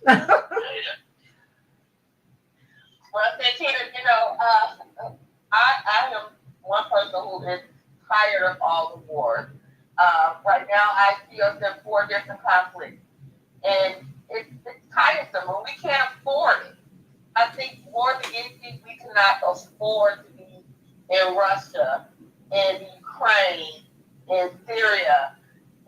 Yeah. Well, Santita, I am one person who is tired of all the wars. Right now, I see us in 4 different conflicts, and it's tiresome, and we can't afford it. I think more than anything, we cannot afford to be in Russia, in Ukraine, in Syria,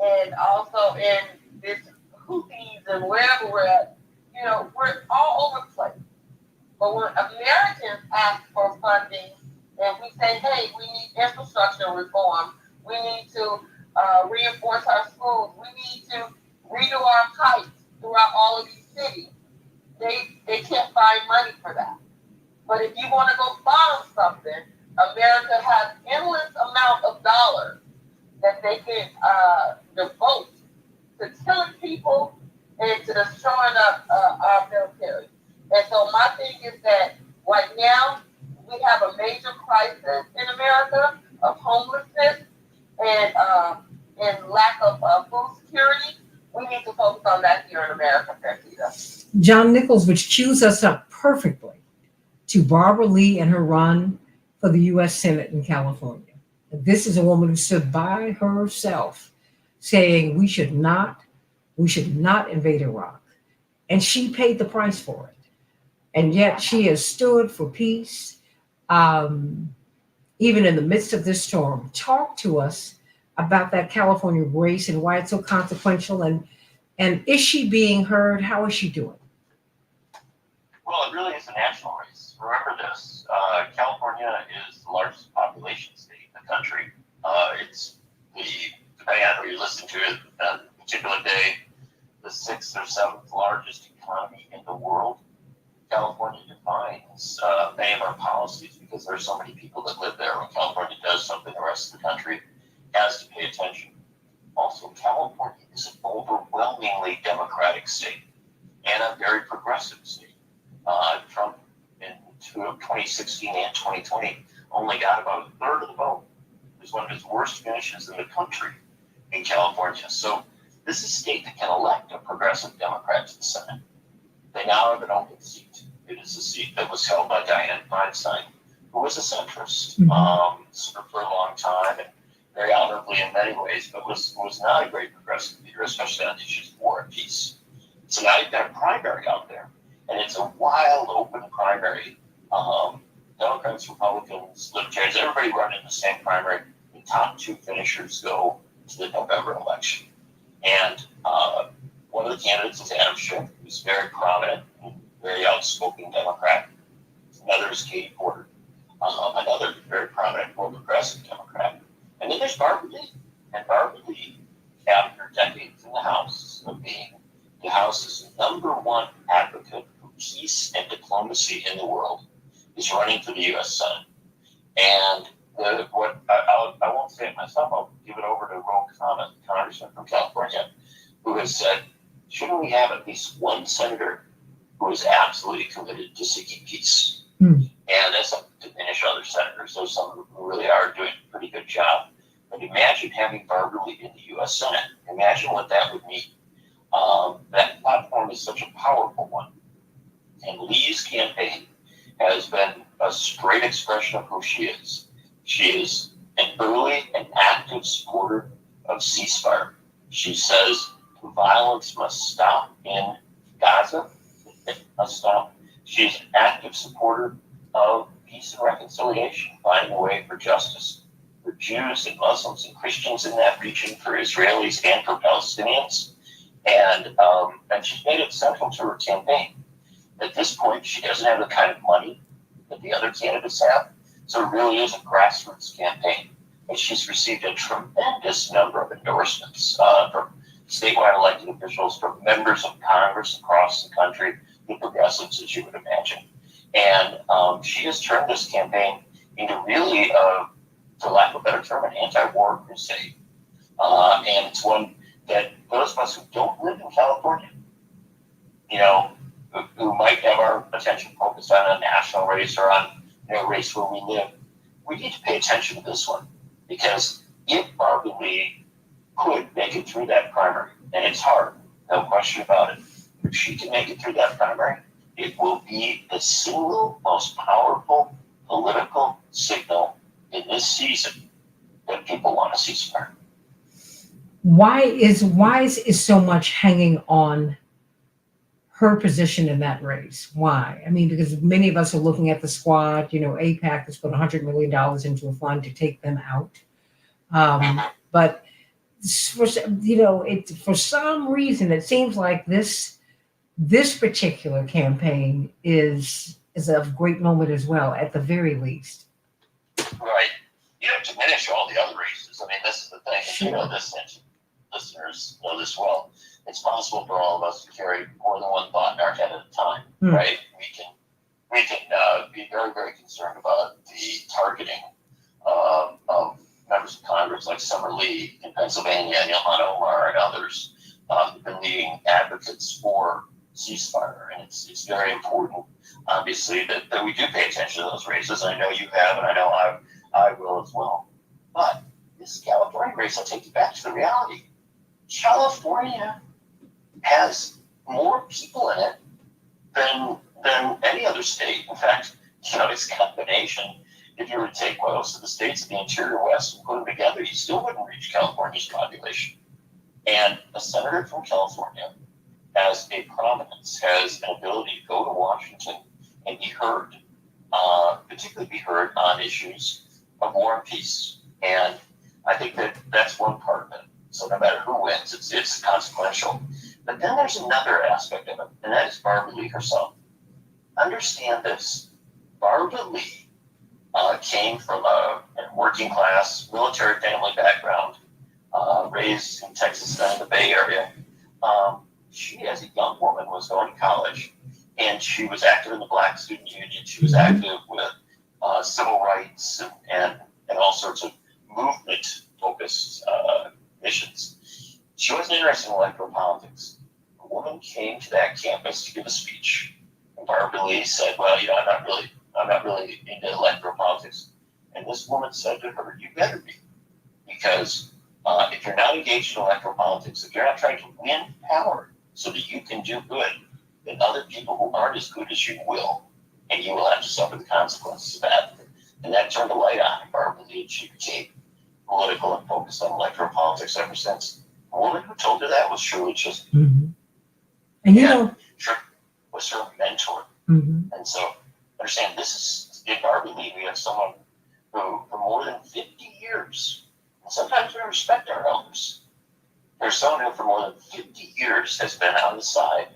and also in this Houthis and wherever we're at. We're all over the place. But when Americans ask for funding and we say, hey, we need infrastructure reform, we need to reinforce our schools, we need to redo our pipes throughout all of these cities, they can't find money for that. But if you want to go borrow something, America has endless amount of dollars that they can devote to killing people and to destroying our military. And so my thing is that right now we have a major crisis in America of homelessness and lack of food security. We need to focus on that here in America, Santita. John Nichols, which cues us up perfectly to Barbara Lee and her run for the U.S. Senate in California. This is a woman who stood by herself saying we should not invade Iraq. And she paid the price for it. And yet she has stood for peace, even in the midst of this storm. Talk to us about that California race and why it's so consequential. And is she being heard? How is she doing? Well, it really is a national race. Remember this. California is the largest population state in the country. It's depending on who you listen to on a particular day, the 6th or 7th largest economy in the world. California defines many of our policies because there are so many people that live there. When California does something, the rest of the country has to pay attention. Also, California is an overwhelmingly democratic state and a very progressive state. Trump in 2016 and 2020 only got about a third of the vote. It was one of his worst finishes in the country in California. So this is a state that can elect a progressive Democrat to the Senate. They now have an open seat. It is a seat that was held by Dianne Feinstein, who was a centrist, served for a long time and very honorably in many ways, but was not a great progressive leader, especially on issues of war and peace. So now you've got a primary out there, and it's a wild, open primary. Democrats, Republicans, Libertarians, everybody running the same primary. The top 2 finishers go to the November election. And one of the candidates is Adam Schiff, who's very prominent, very outspoken Democrat. Another is Katie Porter, another very prominent, more progressive Democrat. And then there's Barbara Lee. And Barbara Lee, after decades in the House of being the House's #1 advocate for peace and diplomacy in the world, is running for the U.S. Senate. And I won't say it myself, I'll give it over to Ro Khanna, the congressman from California, who has said, shouldn't we have at least one senator who is absolutely committed to seeking peace? And that's not to diminish other senators. There's some who really are doing a pretty good job. But imagine having Barbara Lee in the U.S. Senate. Imagine what that would mean. That platform is such a powerful one. And Lee's campaign has been a straight expression of who she is. She is an early and active supporter of ceasefire. She says violence must stop in Gaza. It must stop. She's an active supporter of peace and reconciliation, finding a way for justice for Jews and Muslims and Christians in that region, for Israelis and for Palestinians. And she's made it central to her campaign. At this point, she doesn't have the kind of money that the other candidates have, so it really is a grassroots campaign. And she's received a tremendous number of endorsements from statewide elected officials, from members of Congress across the country, the progressives, as you would imagine. And she has turned this campaign into really, for lack of a better term, an anti-war crusade. And it's one that those of us who don't live in California, who might have our attention focused on a national race or on a race where we live, we need to pay attention to this one, because if Barbara Lee could make it through that primary, and it's hard, no question about it, if she can make it through that primary, it will be the single most powerful political signal in this season that people want a ceasefire. Why is so much hanging on her position in that race? Why? I mean, because many of us are looking at the squad. AIPAC has put $100 million into a fund to take them out. But for some reason, it seems like this particular campaign is a great moment as well, at the very least. Right. You don't diminish all the other races. I mean, this is the thing. Sure. You know this, and listeners know this well. It's possible for all of us to carry more than one thought in our head at a time, right? We can be very, very concerned about the targeting of members of Congress like Summer Lee in Pennsylvania, and Ilhan Omar and others who've been leading advocates for ceasefire. And it's very important, obviously, that we do pay attention to those races. I know you have, and I know I will as well. But this California race, I'll take you back to the reality. California has more people in it than any other state. In fact, it's a combination. If you were to take most of the states in the interior West and put them together, you still wouldn't reach California's population. And a senator from California has a prominence, has an ability to go to Washington and be heard, particularly be heard on issues of war and peace. And I think that's one part of it. So no matter who wins, it's consequential. But then there's another aspect of it, and that is Barbara Lee herself. Understand this. Barbara Lee came from a working class military family background, raised in Texas and in the Bay Area. She, as a young woman, was going to college, and she was active in the Black Student Union. She was active with civil rights and all sorts of movement-focused missions. She wasn't interested in electoral politics. A woman came to that campus to give a speech, and Barbara Lee said, "Well, I'm not really into electoral politics." And this woman said to her, "You better be, because if you're not engaged in electoral politics, if you're not trying to win power so that you can do good, then other people who aren't as good as you will, and you will have to suffer the consequences of that." And that turned a light on in Barbara Lee, and she became political and focused on electoral politics ever since. The woman who told her that was Shirley Chisholm. And was her mentor. And so, understand, this is, in Barbara Lee, we have someone who, for more than 50 years, and sometimes we respect our elders, there's someone who, for more than 50 years, has been on the side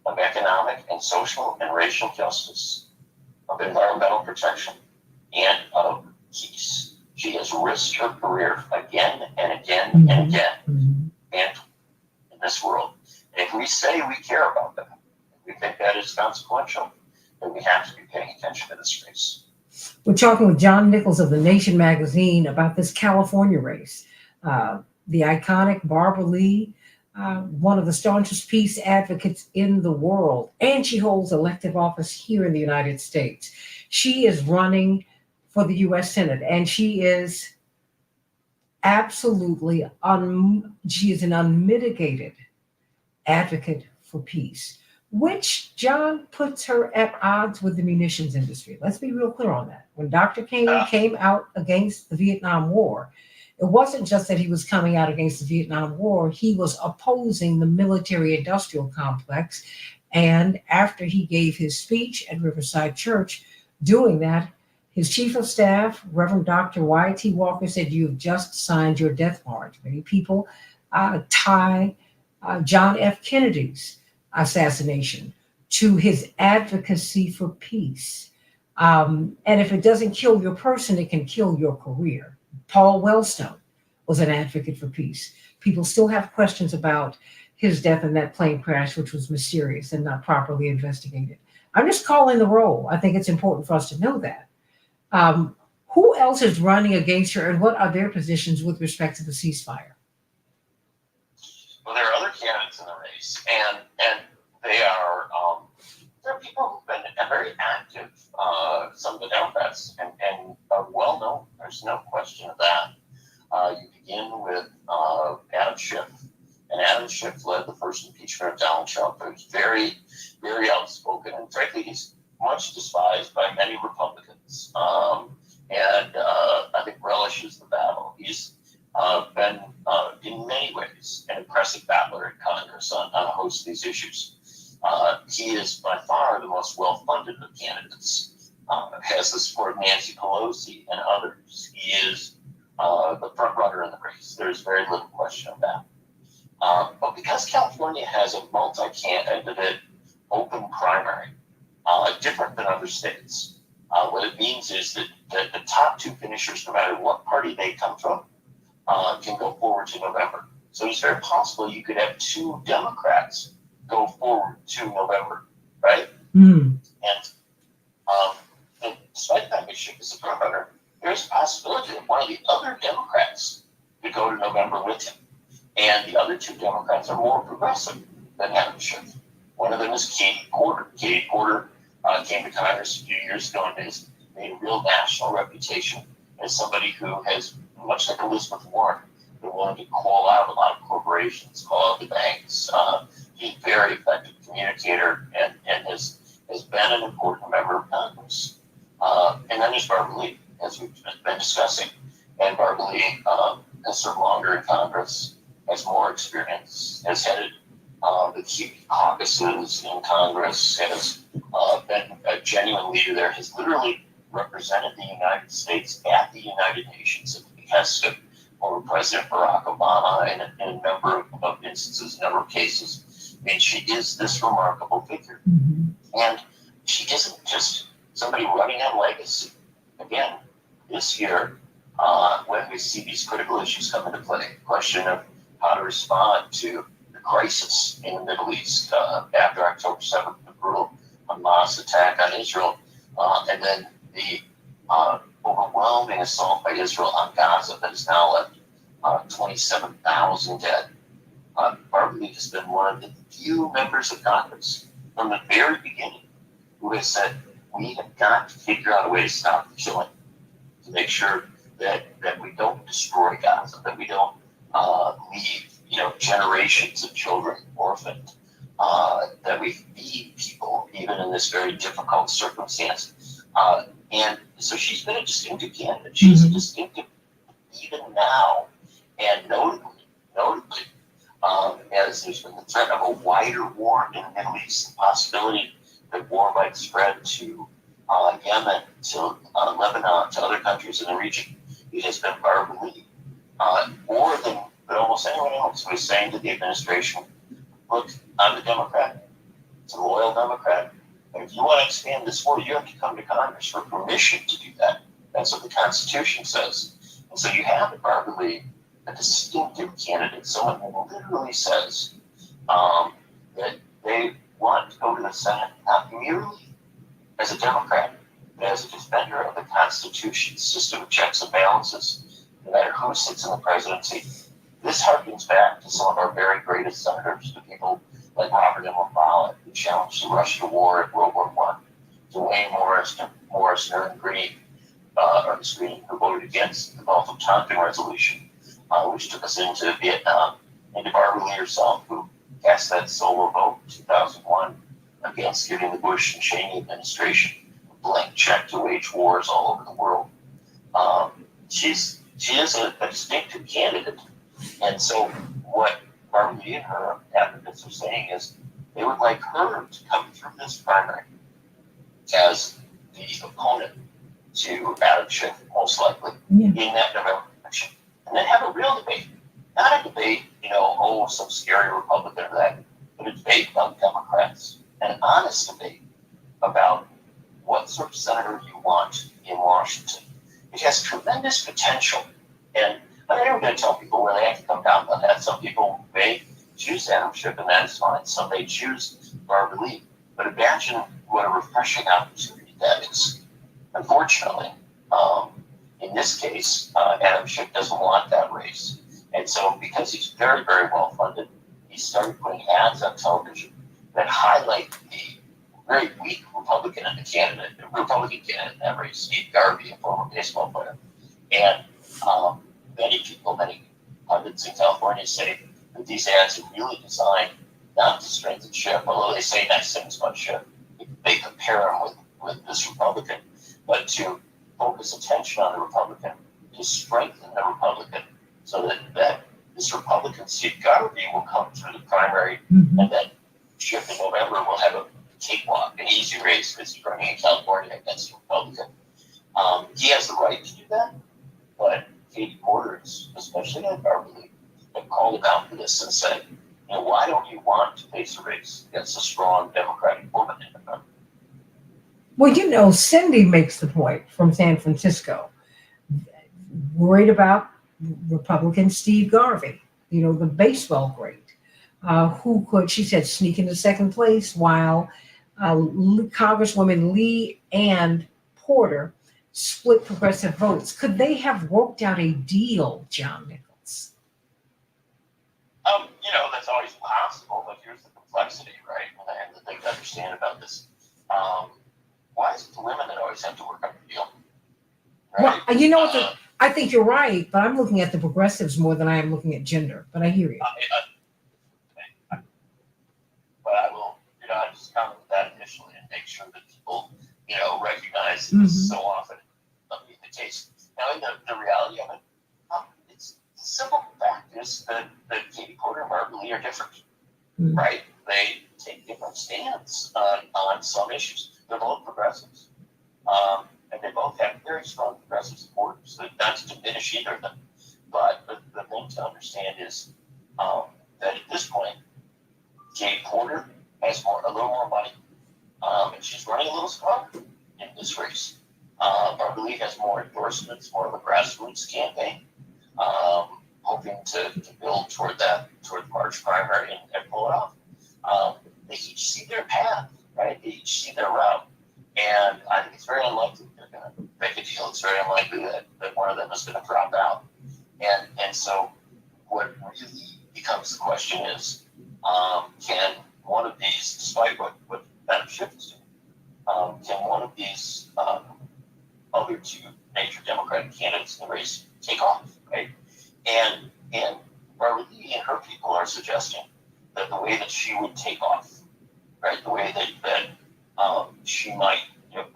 of economic and social and racial justice, of environmental protection, and of peace. She has risked her career again and again and again and in this world. And if we say we care about that, we think that is consequential, then we have to be paying attention to this race. We're talking with John Nichols of The Nation magazine about this California race. The iconic Barbara Lee, one of the staunchest peace advocates in the world, and she holds elective office here in the United States. She is running for the U.S. Senate, and she is absolutely, she is an unmitigated advocate for peace, which, John, puts her at odds with the munitions industry. Let's be real clear on that. When Dr. King came out against the Vietnam War, it wasn't just that he was coming out against the Vietnam War, he was opposing the military-industrial complex. And after he gave his speech at Riverside Church, doing that, his chief of staff, Reverend Dr. Y.T. Walker, said, "You've just signed your death warrant." Many people tie John F. Kennedy's assassination to his advocacy for peace. And if it doesn't kill your person, it can kill your career. Paul Wellstone was an advocate for peace. people still have questions about his death in that plane crash, which was mysterious and not properly investigated. I'm just calling the roll. I think it's important for us to know that. Who else is running against her, and what are their positions with respect to the ceasefire? Well, there are other candidates in the race, and they are there are people who've been very active. Some of the Democrats and are well known. There's no question of that. You begin with Adam Schiff, and Adam Schiff led the first impeachment of Donald Trump. He was very, very outspoken, and frankly, he's much despised by many Republicans. And I think relishes the battle. He's been, in many ways, an impressive battler in Congress on a host of these issues. He is by far the most well-funded of candidates. Has the support of Nancy Pelosi and others. He is the front runner in the race. There's very little question of that. But because California has a multi-candidate open primary, different than other states, what it means is that the top two finishers, no matter what party they come from, can go forward to November. So it's very possible you could have two Democrats go forward to November, right? Mm. And despite that issue as a front runner, there's a possibility that one of the other Democrats could go to November with him. And the other two Democrats are more progressive than Adam Schiff. One of them is Katie Porter. Katie Porter came to Congress a few years ago and has made a real national reputation as somebody who has, much like Elizabeth Warren, been willing to call out a lot of corporations, call out the banks. He's a very effective communicator and has been an important member of Congress. And then there's Barbara Lee, as we've been discussing. And Barbara Lee has served longer in Congress, has more experience, has headed the key caucuses in Congress, has been a genuine leader there, has literally represented the United States at the United Nations at the behest of former President Barack Obama in a number of instances, a number of cases. I mean, she is this remarkable figure. Mm-hmm. And she isn't just somebody running on legacy. Again, this year, when we see these critical issues come into play, the question of how to respond to the crisis in the Middle East after October 7th, the brutal Hamas attack on Israel, and then the overwhelming assault by Israel on Gaza that has now left 27,000 dead. Barbara Lee has been one of the few members of Congress from the very beginning who has said, we have got to figure out a way to stop the killing, to make sure that we don't destroy Gaza, that we don't leave generations of children orphaned, that we feed people even in this very difficult circumstance. And so she's been a distinctive candidate. She's a distinctive even now, and notably, as there's been the threat of a wider war in the Middle East, the possibility that war might spread to Yemen, to Lebanon, to other countries in the region. It has been Barbara Lee, more than almost anyone else, who is saying to the administration, look, I'm a Democrat, it's a loyal Democrat, and if you want to expand this war, you have to come to Congress for permission to do that. That's what the Constitution says. And so you have at Barbara Lee a distinctive candidate, someone who literally says that they want to go to the Senate not merely as a Democrat, but as a defender of the Constitution's system of checks and balances, no matter who sits in the presidency. This harkens back to some of our very greatest senators, to people like Robert M. Follett, who challenged the Russian war in World War I, to Wayne Morris, Ernest Green, who voted against the Gulf of Tonkin resolution, which took us into Vietnam, and to Barbara Lee herself, who cast that solo vote in 2001 against giving the Bush and Cheney administration a blank check to wage wars all over the world. She is a distinctive candidate. And so what Barbara Lee and her advocates are saying is they would like her to come through this primary as the opponent to Adam Schiff, most likely, in that November election. And then have a real debate. Not a debate, some scary Republican or that, but a debate about Democrats. An honest debate about what sort of senator you want in Washington. It has tremendous potential. And I'm never going to tell people where they have to come down on that. Some people may choose Adam Schiff, and that's fine. Some may choose Barbara Lee. But imagine what a refreshing opportunity that is. Unfortunately, in this case, Adam Schiff doesn't want that race. And so because he's very, very well funded, he started putting ads on television that highlight the very weak Republican candidate in that race, Steve Garvey, a former baseball player. And many pundits in California say that these ads are really designed not to strengthen Schiff, although they say nice things about Schiff. They compare him with this Republican, but to focus attention on the Republican, to strengthen the Republican, so that this Republican, Steve Garvey, will come through the primary, and that Schiff in November will have a cakewalk, an easy race, because he's running in California against the Republican. He has the right to do that, but Katie Porter, especially at Garvey, have called him out for this and said, why don't you want to face a race against a strong Democratic woman in the country? Well, Cindy makes the point from San Francisco, worried about Republican Steve Garvey, the baseball great, who could, she said, sneak into second place while Congresswoman Lee and Porter split progressive votes. Could they have worked out a deal, John Nichols? That's always possible, but here's the complexity, right? And the thing to understand about this. Why is it the women that always have to work out the deal? Right? Well, I think you're right, but I'm looking at the progressives more than I am looking at gender. But I hear you. But I will, I just comment with that initially and make sure that people, recognize that this is so often not being the case. Now, in the reality of it, it's the simple fact is that Katie Porter and Barbara Lee are different, right? They take different stands on some issues. They're both progressives. And they both have very strong progressive supporters. So not to diminish either of them. But the thing to understand is that at this point, Katie Porter has a little more money. And she's running a little stronger in this race. Barbara Lee has more endorsements, more of a grassroots campaign, hoping to build toward the March primary and pull it off. They each see their path, right? They each see their route. And I think it's very unlikely they're going to make a deal. It's very unlikely that one of them is going to drop out. And so what really becomes the question is, can one of these, despite what Adam Schiff is doing, can one of these other two major Democratic candidates in the race take off, right? And Barbara Lee and her people are suggesting that the way that she would take off, right, the way that she might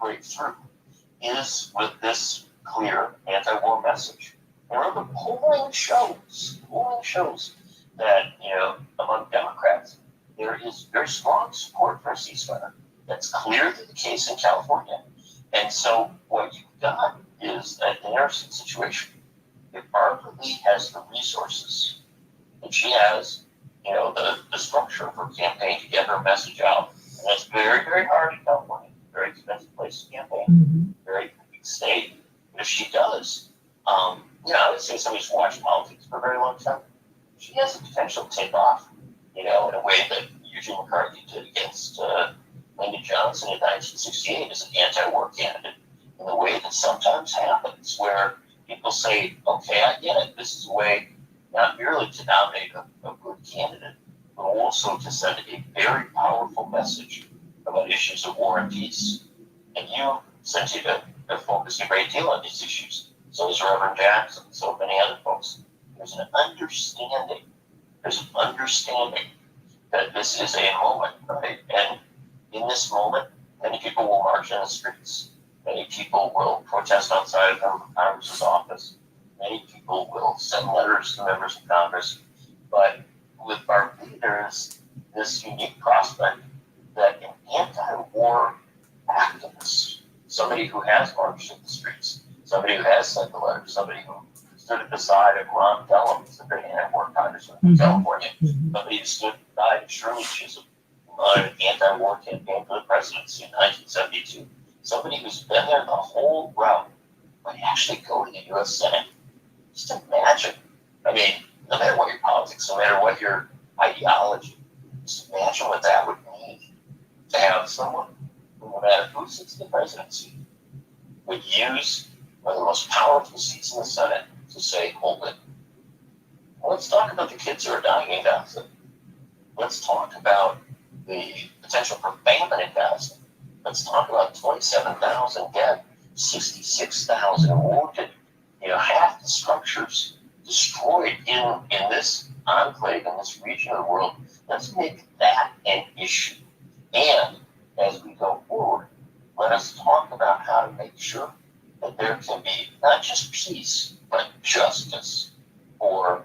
break through is with this clear anti-war message. Remember, polling shows that among Democrats there is very strong support for a ceasefire. That's clearly the case in California. And so what you've got is an interesting situation. If Barbara Lee has the resources, and she has, the structure of her campaign to get her message out, and that's very, very hard in California, very expensive place to campaign, very big state. But if she does, I would say somebody's watched politics for a very long time. She has the potential to take off, in a way that Eugene McCarthy did against Lyndon Johnson in 1968 as an anti-war candidate, in the way that sometimes happens, where people say, okay, I get it. This is a way not merely to nominate a good candidate, but also to send a very powerful message about issues of war and peace. And you, Santita, have focused a great deal on these issues. So has Reverend Jackson, so many other folks. There's an understanding that this is a moment, right? And in this moment, many people will march in the streets. Many people will protest outside of Congress's office. Many people will send letters to members of Congress. But with Barbara Lee, there is this unique prospect that an anti-war activist, somebody who has marched in the streets, somebody who has sent the letters, somebody who stood at the side of Ron Dellum, the great anti-war congressman in California, somebody who stood beside Shirley Chisholm on an anti-war campaign for the presidency in 1972, somebody who's been there the whole route, might actually go to the U.S. Senate. Just imagine I mean, no matter what your politics, no matter what your ideology, just imagine what that would mean to have someone, no matter who sits in the presidency, would use one of the most powerful seats in the Senate to say, hold it. Well, let's talk about the kids who are dying in Gaza. Let's talk about the potential for famine in Gaza. Let's talk about 27,000 dead, 66,000 wounded. Half the structures destroyed in this enclave, in this region of the world. Let's make that an issue. And as we go forward, let us talk about how to make sure that there can be not just peace, but justice for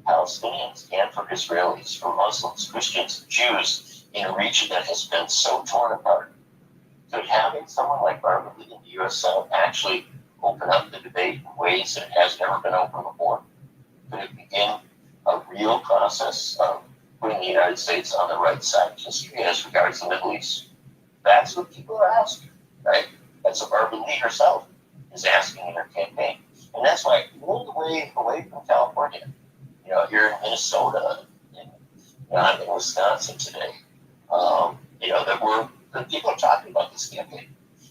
Palestinians and for Israelis, for Muslims, Christians, Jews in a region that has been so torn apart. Could having someone like Barbara Lee in the U.S. Senate actually open up the debate in ways that it has never been opened before? Could it begin a real process of putting the United States on the right side of history as regards the Middle East? That's what people are asking, right? That's what Barbara Lee herself is asking in her campaign. And that's why I moved away from California. Here in Minnesota, and I'm in Wisconsin today. That people are talking about this campaign.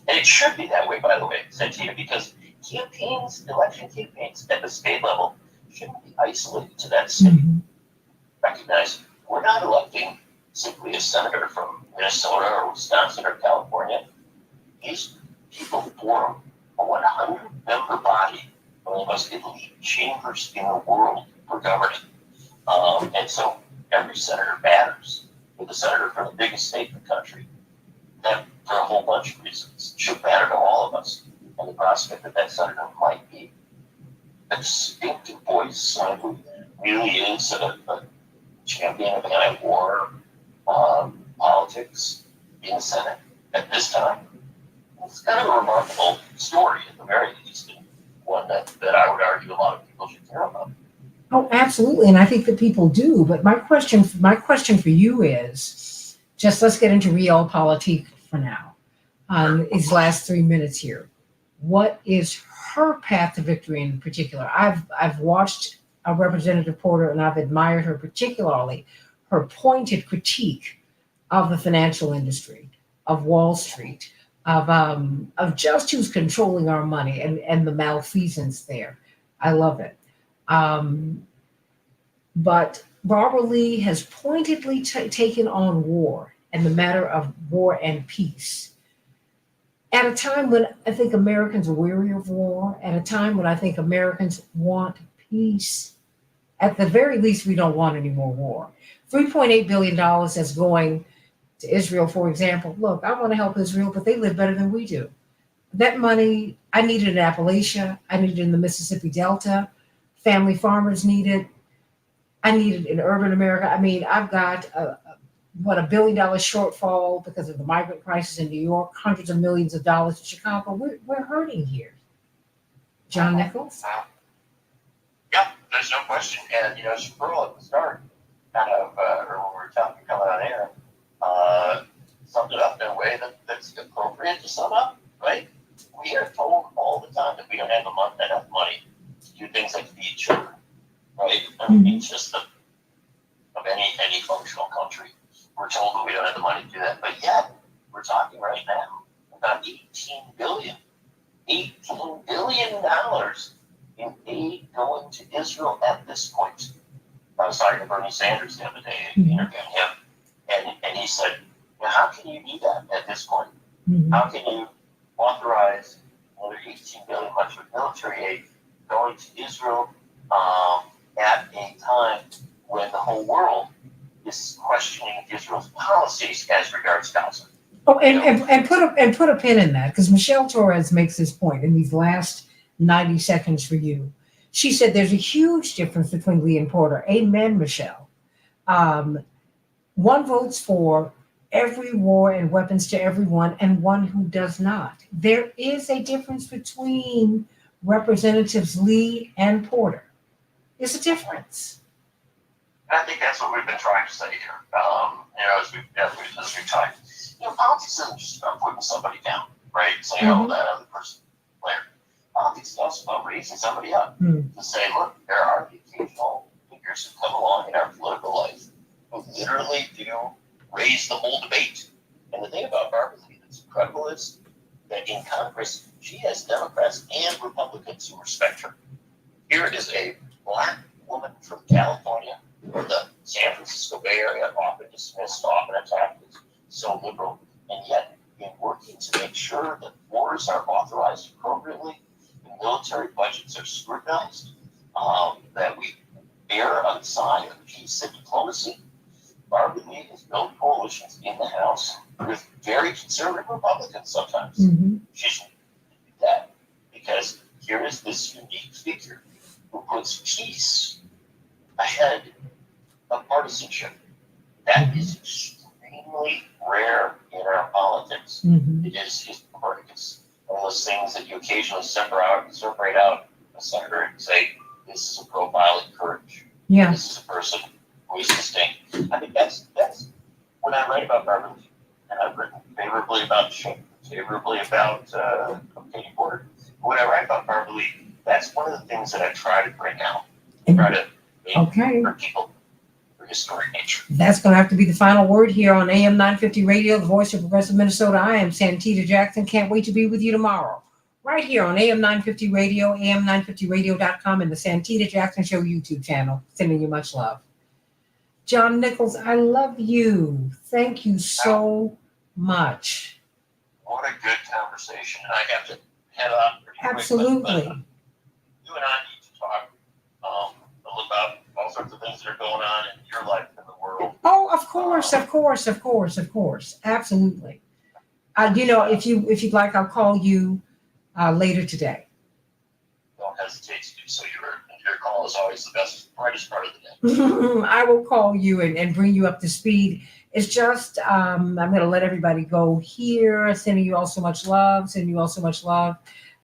And it should be that way, by the way, Santita, because election campaigns at the state level shouldn't be isolated to that city. Mhm. Recognize we're not electing simply a senator from Minnesota or Wisconsin or California. These people form a 100-member body, one of the most elite chambers in the world for governing. And so every senator matters. With the senator from the biggest state in the country, that for a whole bunch of reasons should matter to all of us. And the prospect that senator might be a distinctive voice, someone who really is a champion of anti-war politics in the Senate at this time. It's kind of a remarkable story, at the very least, and one that I would argue a lot of people should care about. Oh, absolutely, and I think that people do. But my question for you is, just let's get into realpolitik for now. These last 3 minutes here, what is her path to victory in particular? I've watched a Representative Porter, and I've admired her particularly her pointed critique of the financial industry, of Wall Street, of just who's controlling our money and the malfeasance there. I love it. But Barbara Lee has pointedly taken on war and the matter of war and peace at a time when I think Americans are weary of war, at a time when I think Americans want peace. At the very least, we don't want any more war. $3.8 billion that's going to Israel, for example. Look, I want to help Israel, but they live better than we do. That money, I need it in Appalachia. I need it in the Mississippi Delta. Family farmers need it. I need it in urban America. I mean, I've got a $1 billion shortfall because of the migrant crisis in New York, hundreds of millions of dollars in Chicago. We're hurting here. John Nichols? Yeah, there's no question. And, Squirrel at the start, kind of, or when we were talking coming on air, summed it up in a way that's appropriate to sum up, right? We are told all the time that we don't have enough money to do things like feed children, right? I mean, it's just of any functional country. We're told that we don't have the money to do that, but yet we're talking right now about $18 billion in aid going to Israel at this point. I was talking to Bernie Sanders the other day, interviewing him, and he said, how can you do that at this point? How can you authorize another $18 billion much of military aid going to Israel at a time when the whole world is questioning Israel's policies as regards Gaza? Oh, and put a pin in that, because Michelle Torres makes this point in these last 90 seconds for you. She said there's a huge difference between Lee and Porter. Amen, Michelle. One votes for every war and weapons to everyone, and one who does not. There is a difference between Representatives Lee and Porter. There's a difference. I think that's what we've been trying to say here. As we've talked, politics isn't just about putting somebody down, right? Saying, that other person player. Politics is also about raising somebody up to say, look, there are occasional figures who come along in our political life who literally do raise the whole debate. And the thing about Barbara Lee that's incredible is that in Congress, she has Democrats and Republicans who respect her. Here is a black woman from California, or the San Francisco Bay Area, often dismissed, often attacked as so liberal, and yet in working to make sure that wars are authorized appropriately, the military budgets are scrutinized, that we err on the side of peace and diplomacy. Barbara Lee has built coalitions in the House with very conservative Republicans sometimes. Mm-hmm. She's that because here is this unique figure who puts peace ahead of partisanship. That is extremely rare in our politics. Mm-hmm. It is historic. It's one of those things that you occasionally separate out a senator and say, this is a profile in courage. Yeah. This is a person who is distinct. I think that's when I write about Barbara Lee, and I've written favorably about Shane, favorably about Katie Porter. When I write about Barbara Lee, that's one of the things that I try to bring out. Try to make Okay. for people for historic nature. That's going to have to be the final word here on AM 950 Radio, the voice of progressive Minnesota. I am Santita Jackson. Can't wait to be with you tomorrow. Right here on AM 950 Radio, am950radio.com, and the Santita Jackson Show YouTube channel. Sending you much love. John Nichols, I love you. Thank you so much. What a good conversation. And I have to head off pretty quick, Absolutely. but you and I need to talk a little about all sorts of things that are going on in your life and the world. Oh, of course. Absolutely. If you'd like, I'll call you later today. Don't hesitate to do so. Your call is always the brightest part of the day. I will call you and bring you up to speed. It's just, I'm going to let everybody go here. Sending you all so much love.